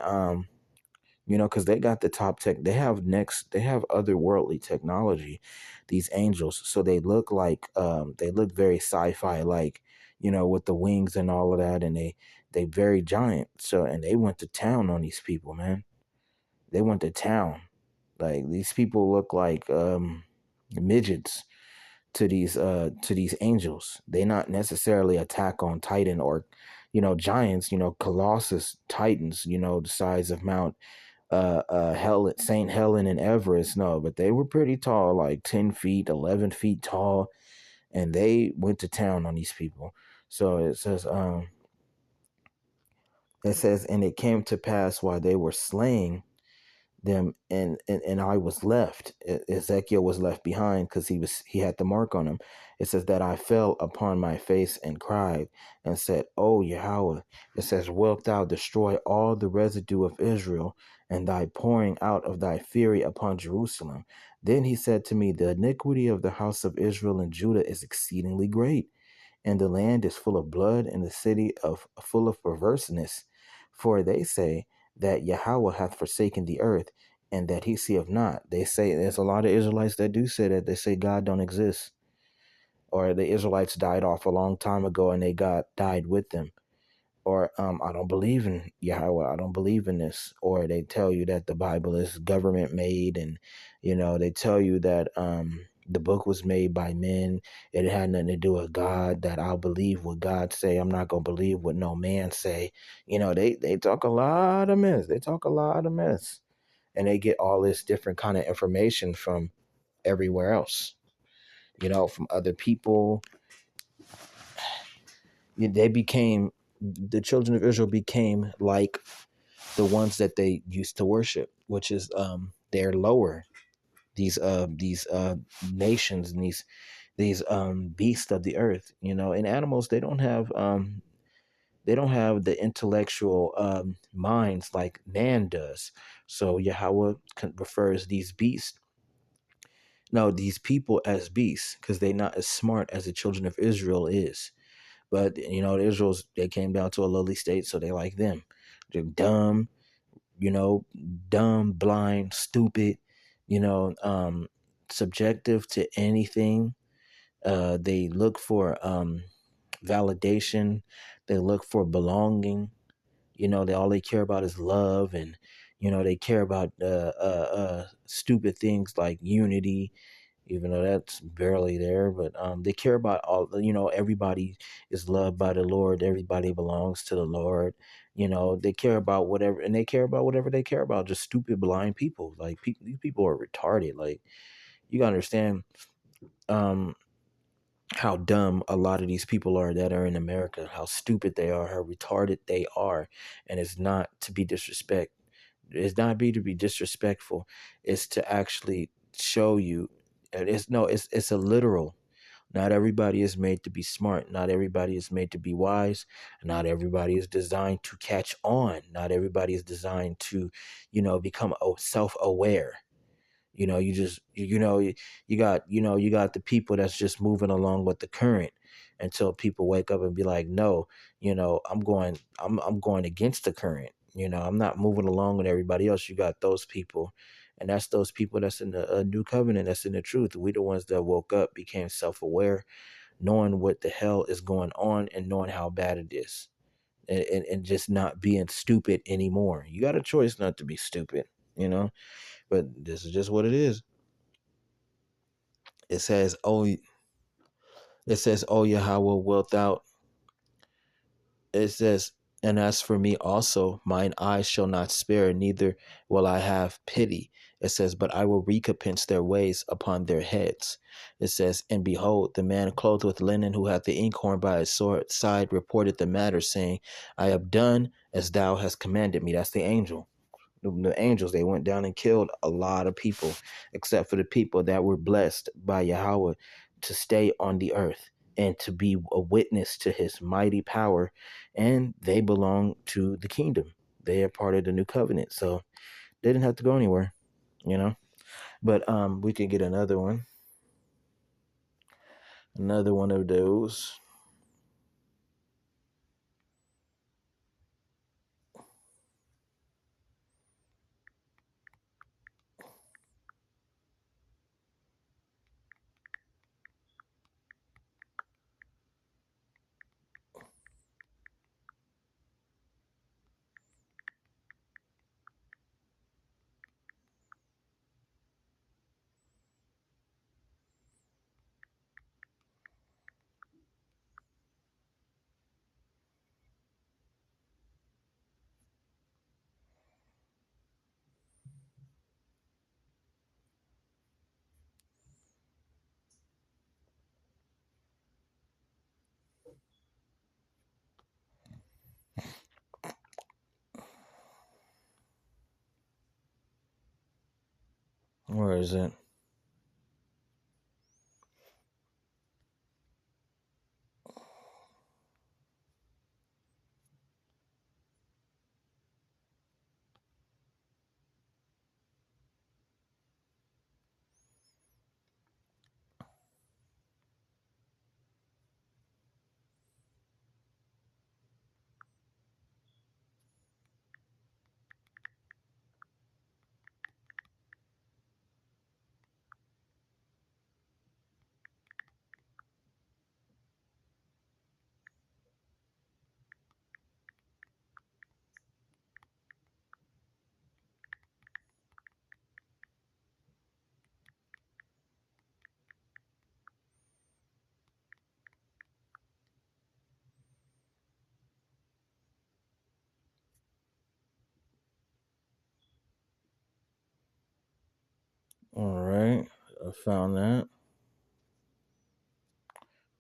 because they got the top tech. They have otherworldly technology, these angels. So they look like, they look very sci-fi like, with the wings and all of that. And they very giant. So, and they went to town on these people, man. They went to town. Like these people look like midgets to these angels. They not necessarily attack on Titan or, giants, Colossus Titans, the size of Mount Helen, Saint Helen and Everest. No, but they were pretty tall, like 10 feet, 11 feet tall, and they went to town on these people. So it says, and it came to pass while they were slaying them, and I was left. Ezekiel was left behind because he had the mark on him. It says that I fell upon my face and cried and said, "Oh Yahweh," it says, "wilt thou destroy all the residue of Israel and thy pouring out of thy fury upon Jerusalem?" Then he said to me, "The iniquity of the house of Israel and Judah is exceedingly great, and the land is full of blood, and the city of full of perverseness. For they say that Yahweh hath forsaken the earth, and that he seeth not." They say there's a lot of Israelites that do say that. They say God don't exist, or the Israelites died off a long time ago, and they God died with them, or I don't believe in Yahweh, I don't believe in this, or they tell you that the Bible is government made, and they tell you that the book was made by men, it had nothing to do with God, that I'll believe what God say, I'm not gonna believe what no man say. They talk a lot of mess. They talk a lot of mess, and they get all this different kind of information from everywhere else, from other people. They became The children of Israel became like the ones that they used to worship, which is they're lower. These nations and these beasts of the earth, and animals, they don't have the intellectual minds like man does. So Yahweh refers these beasts, no, these people, as beasts, because they're not as smart as the children of Israel is. But the Israels, they came down to a lowly state, so they like them. They're dumb, you know, dumb, blind, stupid, you know, um, subjective to anything. They look for validation. They look for belonging. They care about is love, and they care about stupid things like unity, even though that's barely there. But they care about all. Everybody is loved by the Lord. Everybody belongs to the Lord. They care about whatever, and they care about whatever they care about. Just stupid, blind people. Like these people are retarded. Like you gotta understand. Um, how dumb a lot of these people are that are in America, how stupid they are, how retarded they are. And it's not to be disrespect. It's not be to be disrespectful. It's to actually show you. And it's no, it's a literal. Not everybody is made to be smart. Not everybody is made to be wise. Not everybody is designed to catch on. Not everybody is designed to, become self-aware. You just you got the people that's just moving along with the current until people wake up and be like, no, I'm going against the current. I'm not moving along with everybody else. You got those people, and that's those people that's in the new covenant, that's in the truth. We the ones that woke up, became self-aware, knowing what the hell is going on, and knowing how bad it is, and just not being stupid anymore. You got a choice not to be stupid, but this is just what it is. It says, "Oh Yahweh, wilt thou?" It says, "And as for me also, mine eyes shall not spare, neither will I have pity." It says, "But I will recompense their ways upon their heads." It says, "And behold, the man clothed with linen, who had the inkhorn by his side, reported the matter, saying, I have done as thou hast commanded me." That's the angel. The angels, they went down and killed a lot of people, except for the people that were blessed by Yahweh to stay on the earth and to be a witness to his mighty power. And they belong to the kingdom. They are part of the new covenant. So they didn't have to go anywhere, you know. But we could get another one of those. is it? All right, I found that.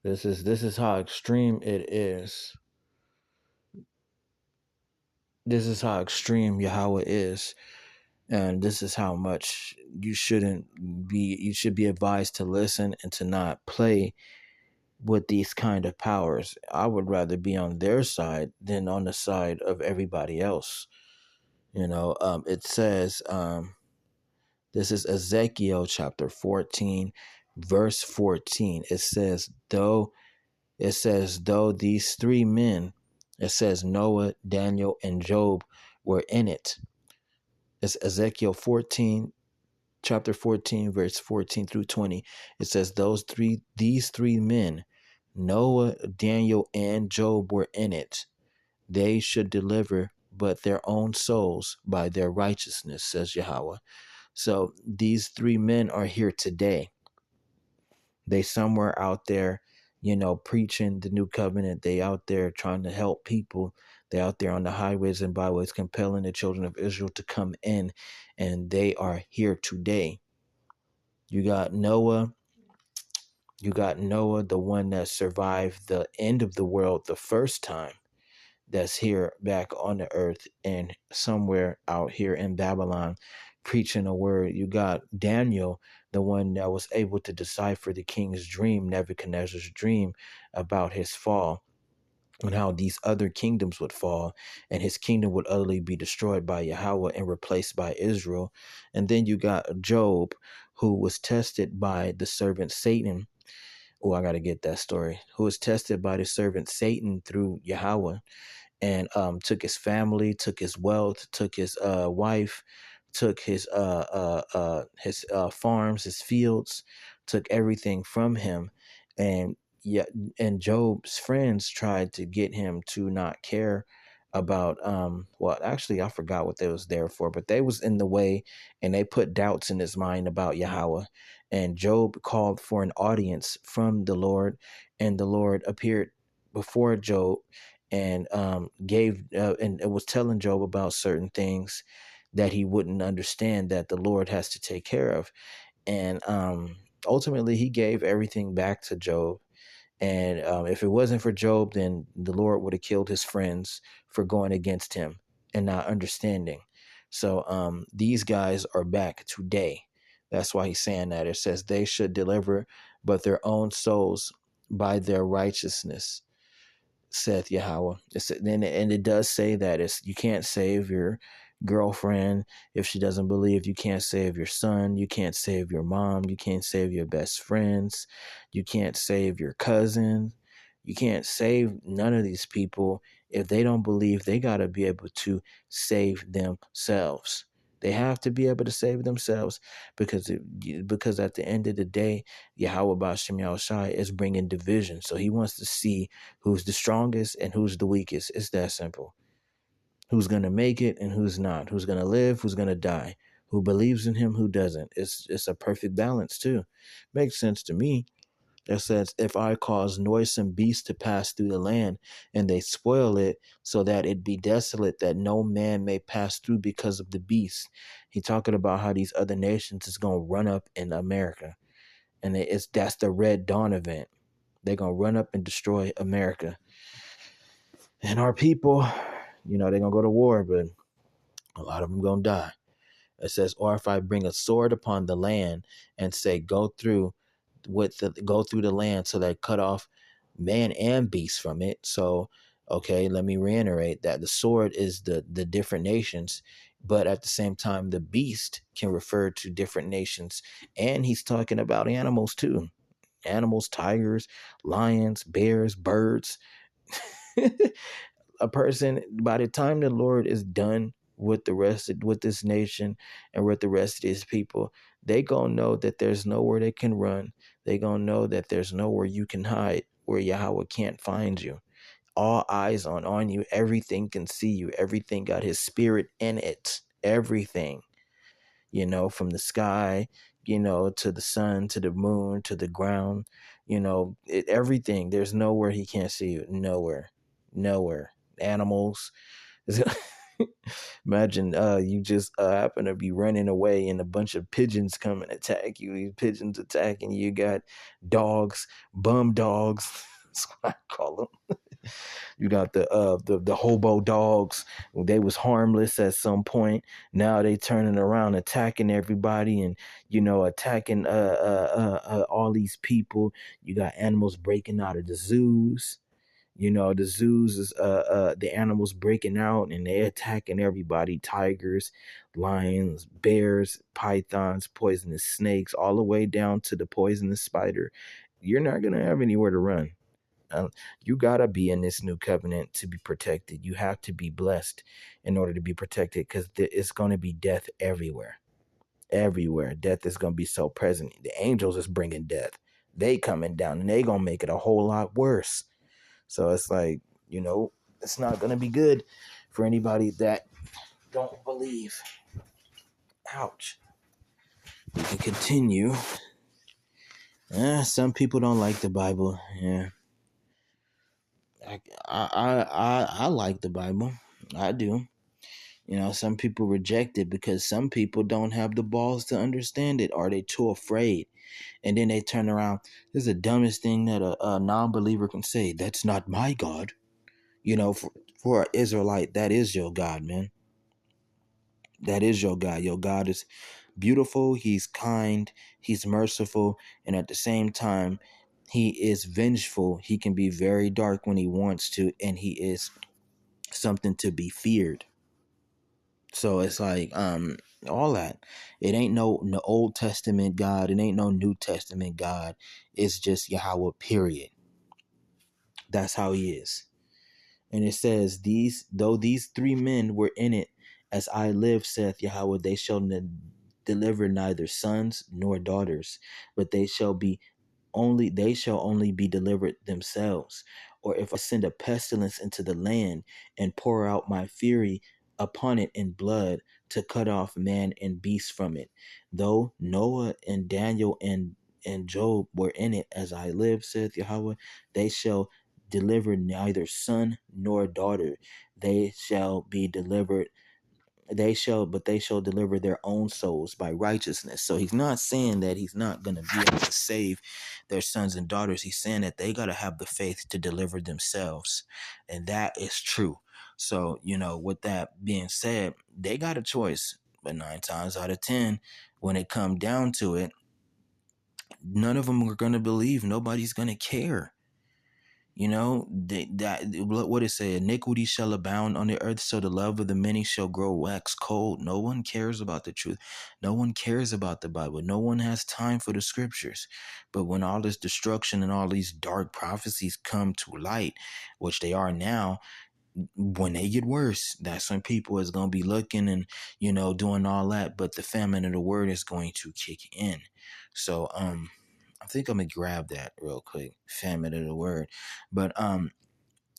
This is how extreme it is. This is how extreme Yahweh is, and this is how much you shouldn't be. You should be advised to listen and to not play with these kind of powers. I would rather be on their side than on the side of everybody else. It says, this is Ezekiel chapter 14, verse 14. Though these three men, it says Noah, Daniel, and Job were in it. It's Ezekiel 14, chapter 14, verse 14 through 20. It says these three men, Noah, Daniel, and Job were in it. They should deliver but their own souls by their righteousness, says Yahawah. So these three men are here today. They somewhere out there, preaching the new covenant. They out there trying to help people. They out there on the highways and byways, compelling the children of Israel to come in, and they are here today. You got Noah. You got Noah, the one that survived the end of the world the first time. That's here back on the earth and somewhere out here in Babylon preaching a word. You got Daniel, the one that was able to decipher the king's dream, Nebuchadnezzar's dream about his fall and how these other kingdoms would fall and his kingdom would utterly be destroyed by Yahweh and replaced by Israel. And then you got Job, who was tested by the servant Satan. Oh, I got to get that story. Who was tested by the servant Satan through Yahweh and took his family, took his wealth, took his wife, took his farms, his fields, took everything from him, and yeah, and Job's friends tried to get him to not care about well, actually I forgot what they was there for, but they was in the way and they put doubts in his mind about Yahweh. And Job called for an audience from the Lord, and the Lord appeared before Job and gave and it was telling Job about certain things that he wouldn't understand that the Lord has to take care of. And ultimately he gave everything back to Job. And if it wasn't for Job, then the Lord would have killed his friends for going against him and not understanding. So these guys are back today. That's why he's saying that. It says they should deliver but their own souls by their righteousness, saith Yahweh. And it does say that you can't save your girlfriend if she doesn't believe. You can't save your son. You can't save your mom. You can't save your best friends. You can't save your cousin. You can't save none of these people if they don't believe. They got to be able to save themselves. They have to be able to save themselves because at the end of the day, Yahweh Bashem Yahushai is bringing division. So he wants to see who's the strongest and who's the weakest. It's that simple. Who's going to make it and who's not. Who's going to live, who's going to die. Who believes in him, who doesn't. It's a perfect balance too. Makes sense to me. It says, if I cause noisome beasts to pass through the land, and they spoil it, so that it be desolate, that no man may pass through because of the beasts. He talking about how these other nations is going to run up in America. And that's the Red Dawn event. They're going to run up and destroy America. And our people, they're going to go to war, but a lot of them going to die. It says, or if I bring a sword upon the land and say, go through the land, so that cut off man and beast from it. So, okay, let me reiterate that the sword is the different nations, but at the same time, the beast can refer to different nations, and he's talking about animals too. Animals, tigers, lions, bears, birds. A person, by the time the Lord is done with with this nation and with the rest of his people, they gonna know that there's nowhere they can run. They gonna know that there's nowhere you can hide where Yahweh can't find you. All eyes on you. Everything can see you. Everything got his spirit in it. Everything, from the sky, to the sun, to the moon, to the ground, everything. There's nowhere he can't see you. Nowhere. Nowhere. Animals. Imagine you just happen to be running away and a bunch of pigeons come and attack you. These pigeons attacking you. You got dogs, bum dogs. That's what I call them. You got the hobo dogs. They was harmless at some point. Now they turning around attacking everybody, and attacking all these people. You got animals breaking out of the zoos. The zoos is the animals breaking out and they attacking everybody. Tigers, lions, bears, pythons, poisonous snakes, all the way down to the poisonous spider. You're not gonna have anywhere to run. You gotta be in this new covenant to be protected. You have to be blessed in order to be protected, because it's gonna be death everywhere. Everywhere, death is gonna be so present. The angels is bringing death. They coming down and they gonna make it a whole lot worse. So it's like, it's not going to be good for anybody that don't believe. Ouch. We can continue. Some people don't like the Bible. Yeah. I like the Bible. I do. Some people reject it because some people don't have the balls to understand it, or they too afraid. And then they turn around. This is the dumbest thing that a non-believer can say. That's not my God. For an Israelite, that is your God, man. That is your God. Your God is beautiful. He's kind. He's merciful. And at the same time, he is vengeful. He can be very dark when he wants to. And he is something to be feared. So it's like, all that. It ain't no Old Testament God. It ain't no New Testament God. It's just Yahweh, period. That's how he is. And it says, these 3 men were in it, as I live, saith Yahweh, they shall deliver neither sons nor daughters, but they shall only be delivered themselves. Or if I send a pestilence into the land and pour out my fury upon it in blood, to cut off man and beast from it. Though Noah and Daniel and Job were in it, as I live, saith Yahweh, they shall deliver neither son nor daughter. They shall be delivered they shall deliver their own souls by righteousness. So he's not saying that he's not going to be able to save their sons and daughters. He's saying that they got to have the faith to deliver themselves. And that is true. So, with that being said, they got a choice. But 9 times out of 10, when it come down to it, none of them are going to believe. Nobody's going to care. What it say? Iniquity shall abound on the earth, so the love of the many shall grow wax cold. No one cares about the truth. No one cares about the Bible. No one has time for the scriptures. But when all this destruction and all these dark prophecies come to light, which they are now, when they get worse, that's when people is going to be looking and, doing all that. But the famine of the word is going to kick in. So, I think I'm gonna grab that real quick. Famine of the word. But and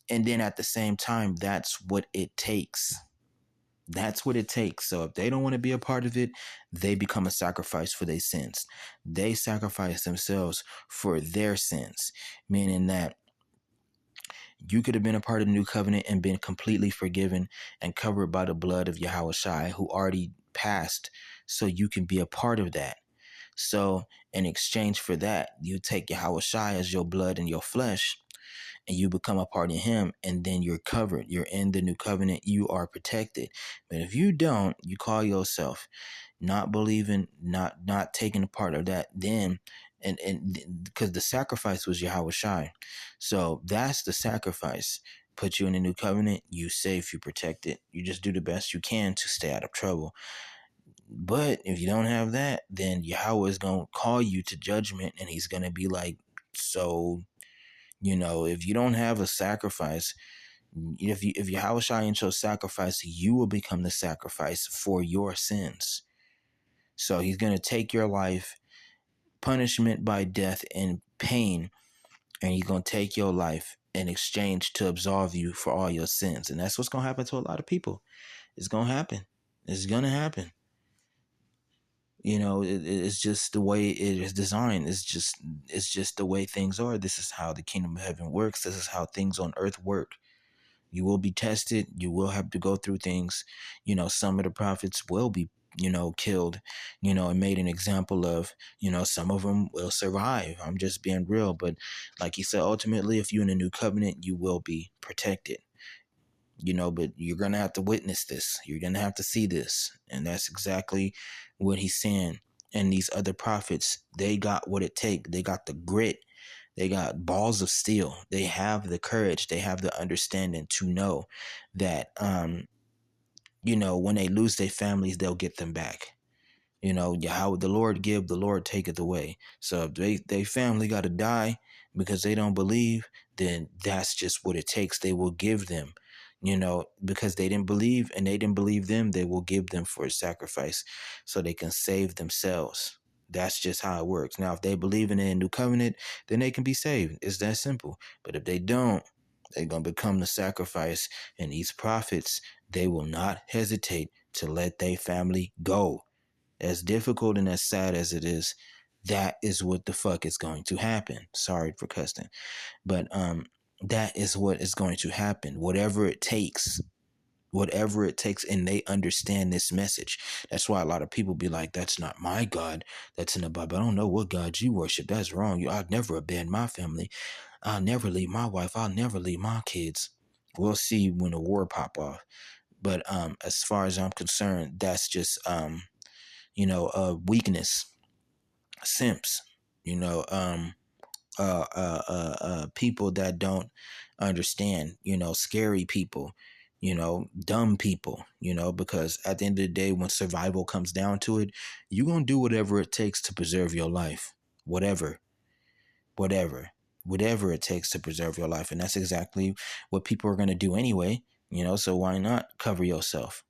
then at the same time, that's what it takes. That's what it takes. So if they don't want to be a part of it, they become a sacrifice for their sins. They sacrifice themselves for their sins, meaning that you could have been a part of the new covenant and been completely forgiven and covered by the blood of Yahweh Shai, who already passed, so you can be a part of that. So in exchange for that, you take Yahweh Shai as your blood and your flesh, and you become a part of him, and then you're covered. You're in the new covenant. You are protected. But if you don't, you call yourself, not believing, not taking a part of that, then and because the sacrifice was Yahweh Shai. So that's the sacrifice. Put you in a new covenant, you safe, you protected. You just do the best you can to stay out of trouble. But if you don't have that, then Yahweh is gonna call you to judgment, and he's gonna be like, so, if you don't have a sacrifice, if Yahweh Shai ain't your sacrifice, you will become the sacrifice for your sins. So he's gonna take your life, punishment by death and pain, and he's gonna take your life in exchange to absolve you for all your sins. And that's what's gonna happen to a lot of people. It's gonna happen. It's gonna happen. It's just the way it is designed. It's just the way things are. This is how the kingdom of heaven works. This is how things on earth work. You will be tested. You will have to go through things. Some of the prophets will be, killed, and made an example of. Some of them will survive. I'm just being real. But like he said, ultimately, if you're in a new covenant, you will be protected. But you're going to have to witness this. You're going to have to see this. And that's exactly what he's saying. And these other prophets, they got what it takes. They got the grit. They got balls of steel. They have the courage. They have the understanding to know that, when they lose their families, they'll get them back. How the Lord give, the Lord taketh away. So if they family got to die because they don't believe, then that's just what it takes. They will give them, because they didn't believe and they didn't believe them, they will give them for a sacrifice so they can save themselves. That's just how it works. Now, if they believe in a new covenant, then they can be saved. It's that simple. But if they don't, they're going to become the sacrifice. And these prophets, they will not hesitate to let their family go. As difficult and as sad as it is, that is what the fuck is going to happen. Sorry for cussing. But that is what is going to happen. Whatever it takes. Whatever it takes, and they understand this message. That's why a lot of people be like, that's not my God. That's in the Bible. I don't know what God you worship. That's wrong. I'll never abandon my family. I'll never leave my wife. I'll never leave my kids. We'll see when the war pop off. But as far as I'm concerned, that's just weakness, simps, people that don't understand, scary people, dumb people, because at the end of the day, when survival comes down to it, you're going to do whatever it takes to preserve your life, whatever, whatever, whatever it takes to preserve your life. And that's exactly what people are going to do anyway, so why not cover yourself?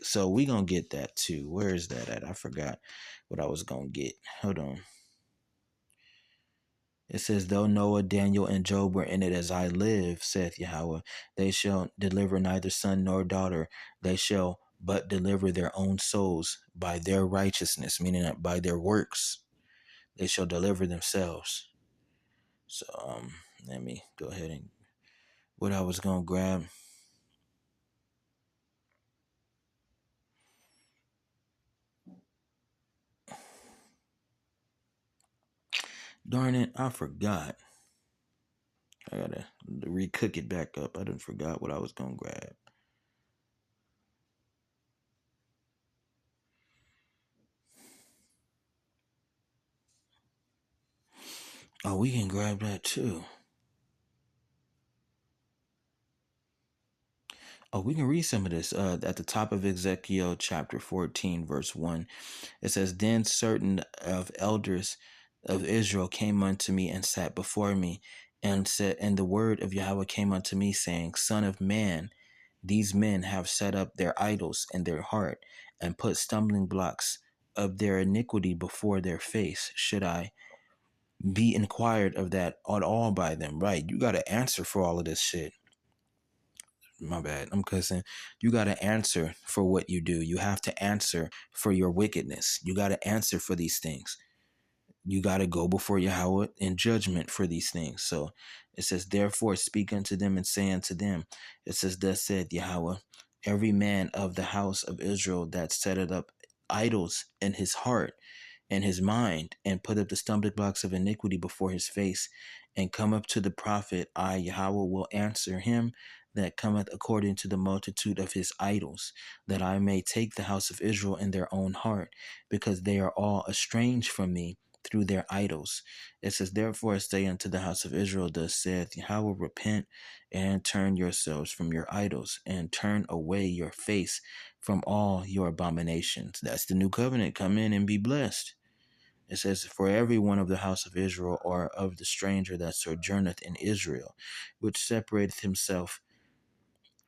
So we gonna get that too. Where is that at? I forgot what I was gonna get. Hold on. It says, though Noah, Daniel, and Job were in it, as I live, saith Yahweh, they shall deliver neither son nor daughter. They shall but deliver their own souls by their righteousness, meaning that by their works, they shall deliver themselves. So let me go ahead and what I was gonna grab. Darn it, I forgot. I gotta recook it back up. I didn't forgot what I was gonna grab. Oh, we can grab that too. Oh, we can read some of this. At the top of Ezekiel chapter 14, verse 1, it says, then certain of elders of Israel came unto me and sat before me, and said, and the word of Yahweh came unto me, saying, Son of man, these men have set up their idols in their heart, and put stumbling blocks of their iniquity before their face. Should I be inquired of that at all by them? Right, you got to answer for all of this shit. My bad, I'm cussing. You got to answer for what you do. You have to answer for your wickedness. You got to answer for these things. You got to go before Yahweh in judgment for these things. So it says, therefore speak unto them and say unto them, it says, thus said Yahweh, every man of the house of Israel that setteth up idols in his heart in his mind, and put up the stumbling blocks of iniquity before his face, and come up to the prophet, I, Yahweh, will answer him that cometh according to the multitude of his idols, that I may take the house of Israel in their own heart, because they are all estranged from me through their idols. It says, therefore say unto the house of Israel, thus saith Yahweh, repent and turn yourselves from your idols, and turn away your face from all your abominations. That's the new covenant. Come in and be blessed. It says, for every one of the house of Israel, or of the stranger that sojourneth in Israel, which separateth himself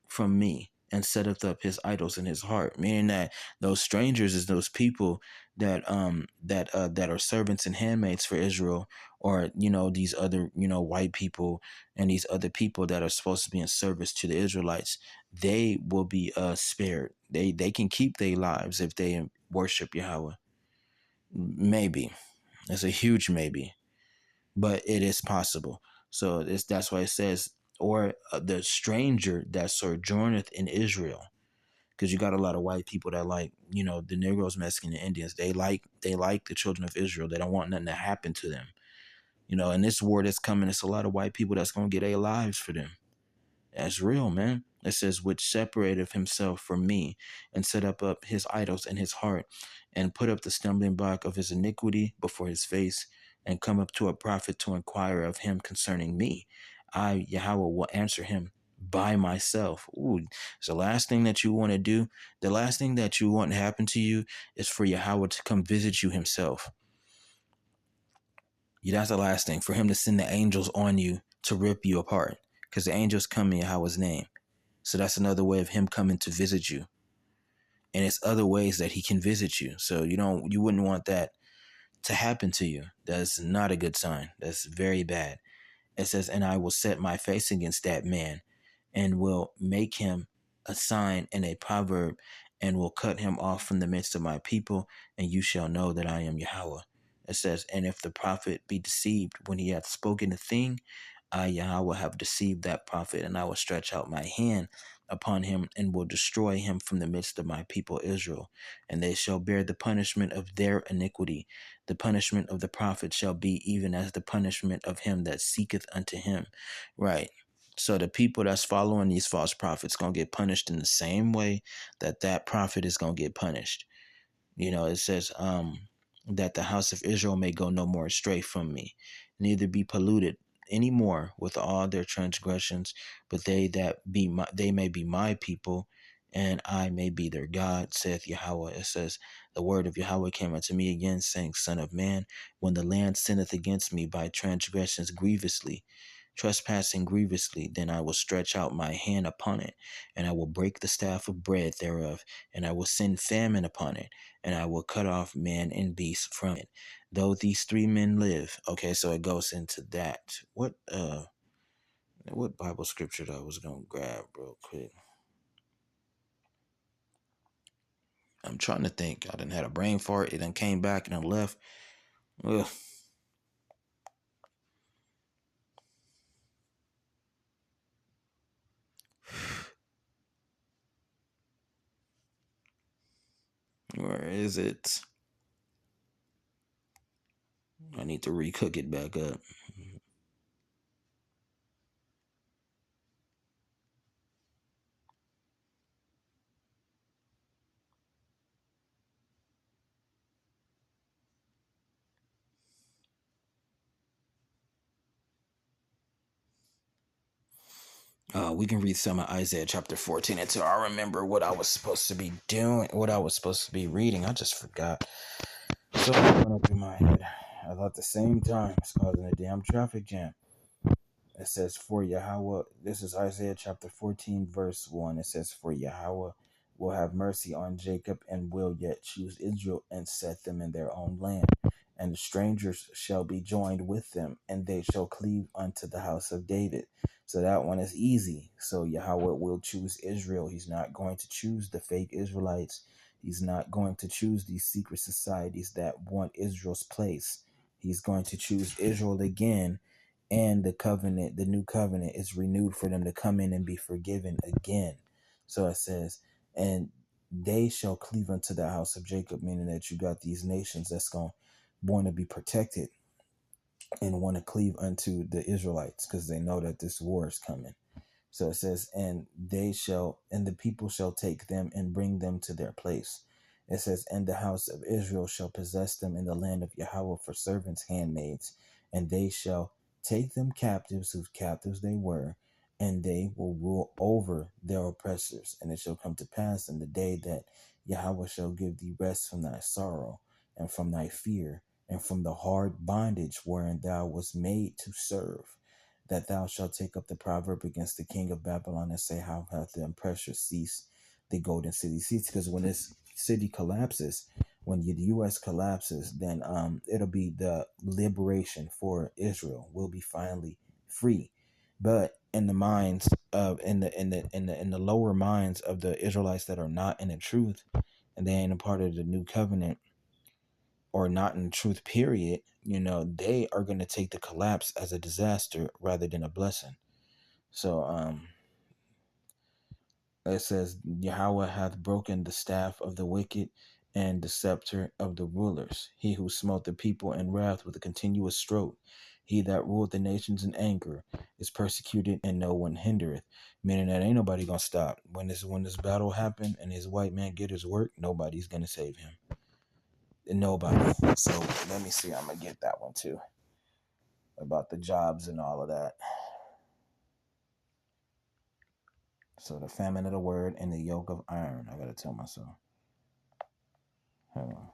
from me, and setteth up his idols in his heart. Meaning that those strangers is those people that are servants and handmaids for Israel, or these other white people, and these other people that are supposed to be in service to the Israelites. They will be spared. They can keep their lives if they worship Yahweh. Maybe. It's a huge maybe, but it is possible. So that's why it says, or the stranger that sojourneth in Israel, because you got a lot of white people that like the Negroes, Mexicans, and Indians. They like the children of Israel. They don't want nothing to happen to them. And this war that's coming, it's a lot of white people that's gonna get their lives for them. That's real, man. It says, which separateth himself from me, and set up his idols in his heart, and put up the stumbling block of his iniquity before his face, and come up to a prophet to inquire of him concerning me. I, Yahweh, will answer him by myself. Ooh, it's the last thing that you want to do. The last thing that you want to happen to you is for Yahweh to come visit you himself. Yeah, that's the last thing. For him to send the angels on you to rip you apart. Because the angels come in Yahweh's name. So that's another way of him coming to visit you. And it's other ways that he can visit you. So you wouldn't want that to happen to you. That's not a good sign. That's very bad. It says, and I will set my face against that man, and will make him a sign and a proverb, and will cut him off from the midst of my people, and you shall know that I am Yahweh. It says, and if the prophet be deceived when he hath spoken a thing, I, Yahweh, have deceived that prophet, and I will stretch out my hand upon him, and will destroy him from the midst of my people Israel. And they shall bear the punishment of their iniquity. The punishment of the prophet shall be even as the punishment of him that seeketh unto him. Right. So the people that's following these false prophets going to get punished in the same way that prophet is going to get punished. It says that the house of Israel may go no more astray from me, neither be polluted any more with all their transgressions, but they may be my people, and I may be their God, saith Yahweh. It says, the word of Yahweh came unto me again, saying, Son of man, when the land sinneth against me by transgressions grievously, trespassing grievously, then I will stretch out my hand upon it, and I will break the staff of bread thereof, and I will send famine upon it, and I will cut off man and beast from it. Though these three men live. Okay, so it goes into that. What Bible scripture that I was gonna grab real quick? I'm trying to think. I done had a brain fart. It done came back and then left. Ugh. Where is it? I need to recook it back up. We can read some of Isaiah chapter 14 until I remember what I was supposed to be doing, what I was supposed to be reading. I just forgot. So I'm going through my head all at the same time. It's causing a damn traffic jam. It says, for Yahweh, this is Isaiah chapter 14, verse 1. It says, for Yahweh will have mercy on Jacob, and will yet choose Israel, and set them in their own land. And the strangers shall be joined with them, and they shall cleave unto the house of David. So that one is easy. So Yahweh will choose Israel. He's not going to choose the fake Israelites. He's not going to choose these secret societies that want Israel's place. He's going to choose Israel again, and the new covenant is renewed for them to come in and be forgiven again. So it says, and they shall cleave unto the house of Jacob, meaning that you got these nations that's going to want to be protected and want to cleave unto the Israelites because they know that this war is coming. So it says, and the people shall take them and bring them to their place. It says, and the house of Israel shall possess them in the land of Yahawah for servants, handmaids, and they shall take them captives, whose captives they were, and they will rule over their oppressors. And it shall come to pass in the day that Yahawah shall give thee rest from thy sorrow, and from thy fear, and from the hard bondage wherein thou wast made to serve, that thou shalt take up the proverb against the king of Babylon and say, how hath the oppressor ceased, the golden city ceased? Because when this city collapses, when the U.S. collapses, then it'll be the liberation for Israel will be finally free. But in the minds of in the lower minds of the Israelites that are not in the truth, and they ain't a part of the new covenant, or not in truth, period, they are going to take the collapse as a disaster rather than a blessing. So it says, Yahweh hath broken the staff of the wicked and the scepter of the rulers. He who smote the people in wrath with a continuous stroke. He that ruled the nations in anger is persecuted, and no one hindereth. Meaning that ain't nobody gonna stop. When this battle happen and his white man get his work, nobody's gonna save him. Nobody. So let me see. I'm gonna get that one too, about the jobs and all of that. So the famine of the word and the yoke of iron. I gotta tell myself. Hold on.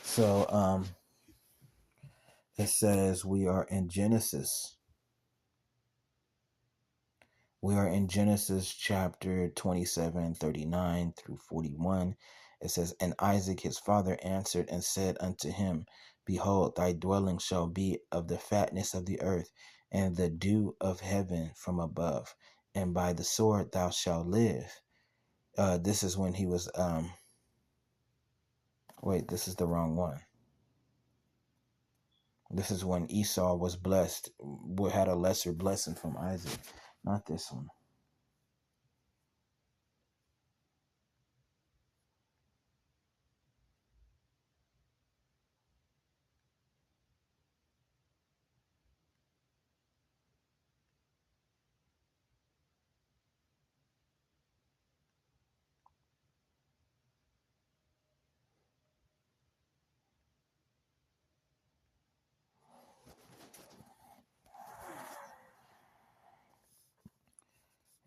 So it says we are in Genesis. We are in Genesis chapter 27, 39 through 41. It says, and Isaac his father answered and said unto him, behold, thy dwelling shall be of the fatness of the earth, and the dew of heaven from above, and by the sword thou shalt live. This is when he was wait, this is the wrong one. This is when Esau was blessed, had a lesser blessing from Isaac. Not this one.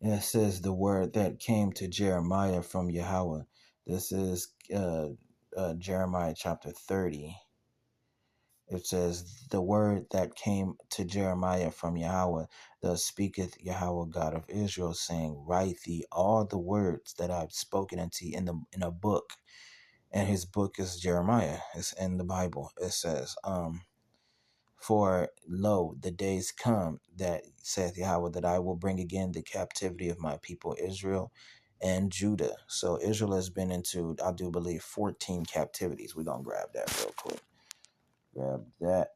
It says the word that came to Jeremiah from Yahweh. This is Jeremiah chapter 30. It says, the word that came to Jeremiah from Yahweh, thus speaketh Yahweh God of Israel, saying, write thee all the words that I've spoken unto thee in a book. And his book is Jeremiah. It's in the Bible. It says, for lo, the days come, that saith Yahweh, that I will bring again the captivity of my people Israel and Judah. So Israel has been into, I do believe, 14 captivities. We're going to grab that real quick. Grab that.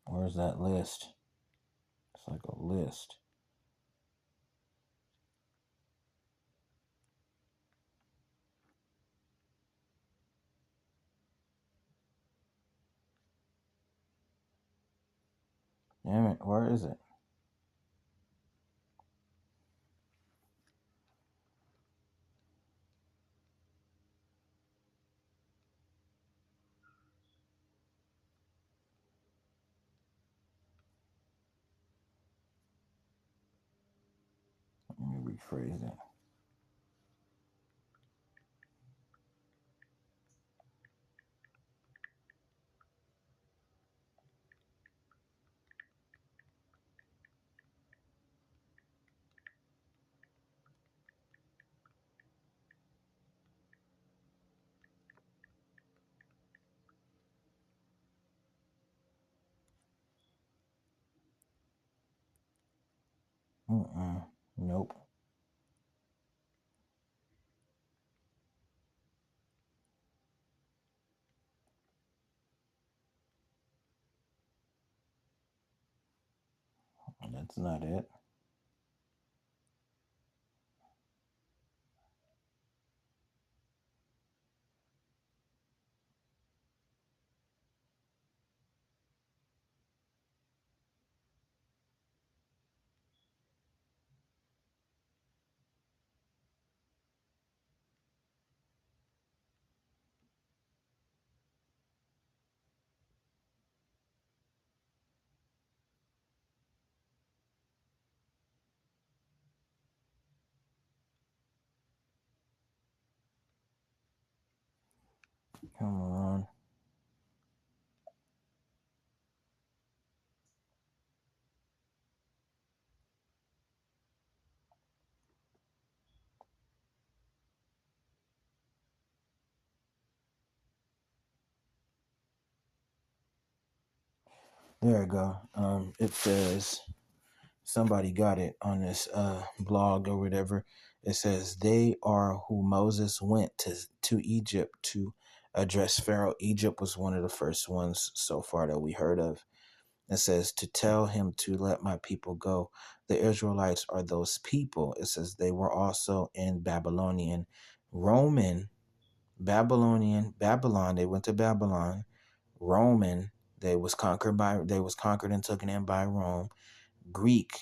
Where's that list? It's like a list. Damn it, where is it? Let me rephrase it. Nope. That's not it. Come on. There we go. It says somebody got it on this blog or whatever. It says they are who Moses went to Egypt to address Pharaoh. Egypt was one of the first ones so far that we heard of. It says to tell him to let my people go. The Israelites are those people. It says they were also in Babylonian, Roman, Babylon. They went to Babylon. Roman. They was conquered and taken in by Rome. Greek,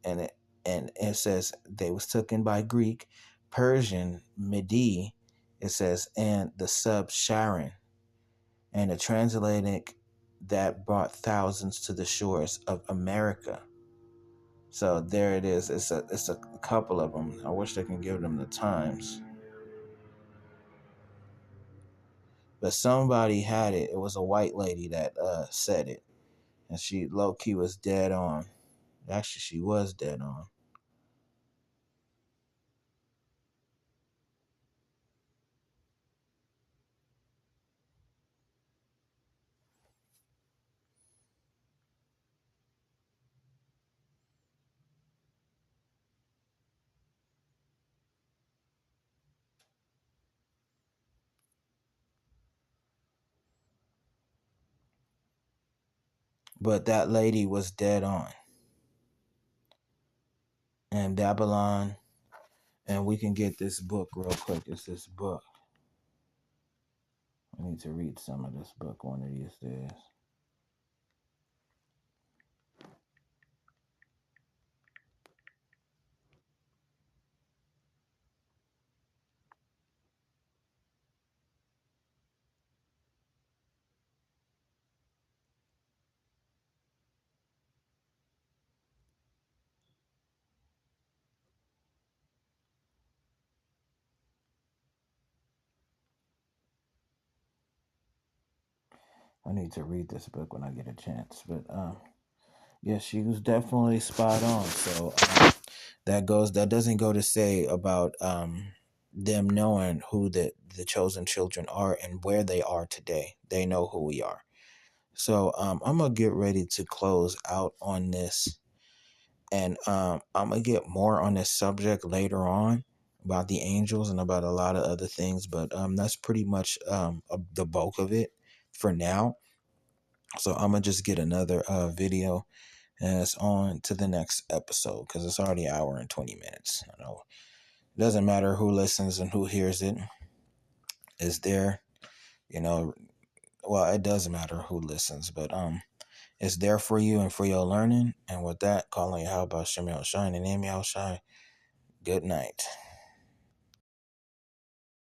and it says they was taken by Greek, Persian, Mede. It says and the sub-Saharan, and the transatlantic that brought thousands to the shores of America. So there it is. It's a couple of them. I wish they can give them the times, but somebody had it. It was a white lady that said it, and she low key was dead on. Actually, she was dead on. But that lady was dead on. And Babylon, and we can get this book real quick. It's this book. I need to read some of this book one of these days. I need to read this book when I get a chance. But yeah, she was definitely spot on. So that doesn't go to say about them knowing who the chosen children are and where they are today. They know who we are. So I'm gonna get ready to close out on this, and I'm gonna get more on this subject later on about the angels and about a lot of other things. But that's pretty much the bulk of it for now. So I'm gonna just get another video and it's on to the next episode because it's already an hour and 20 minutes. I know it doesn't matter who listens and who hears it. It's there, you know. Well, it does matter who listens, but It's there for you and for your learning. And with that, calling Yahawah Shem Shine and name Shine. Good night.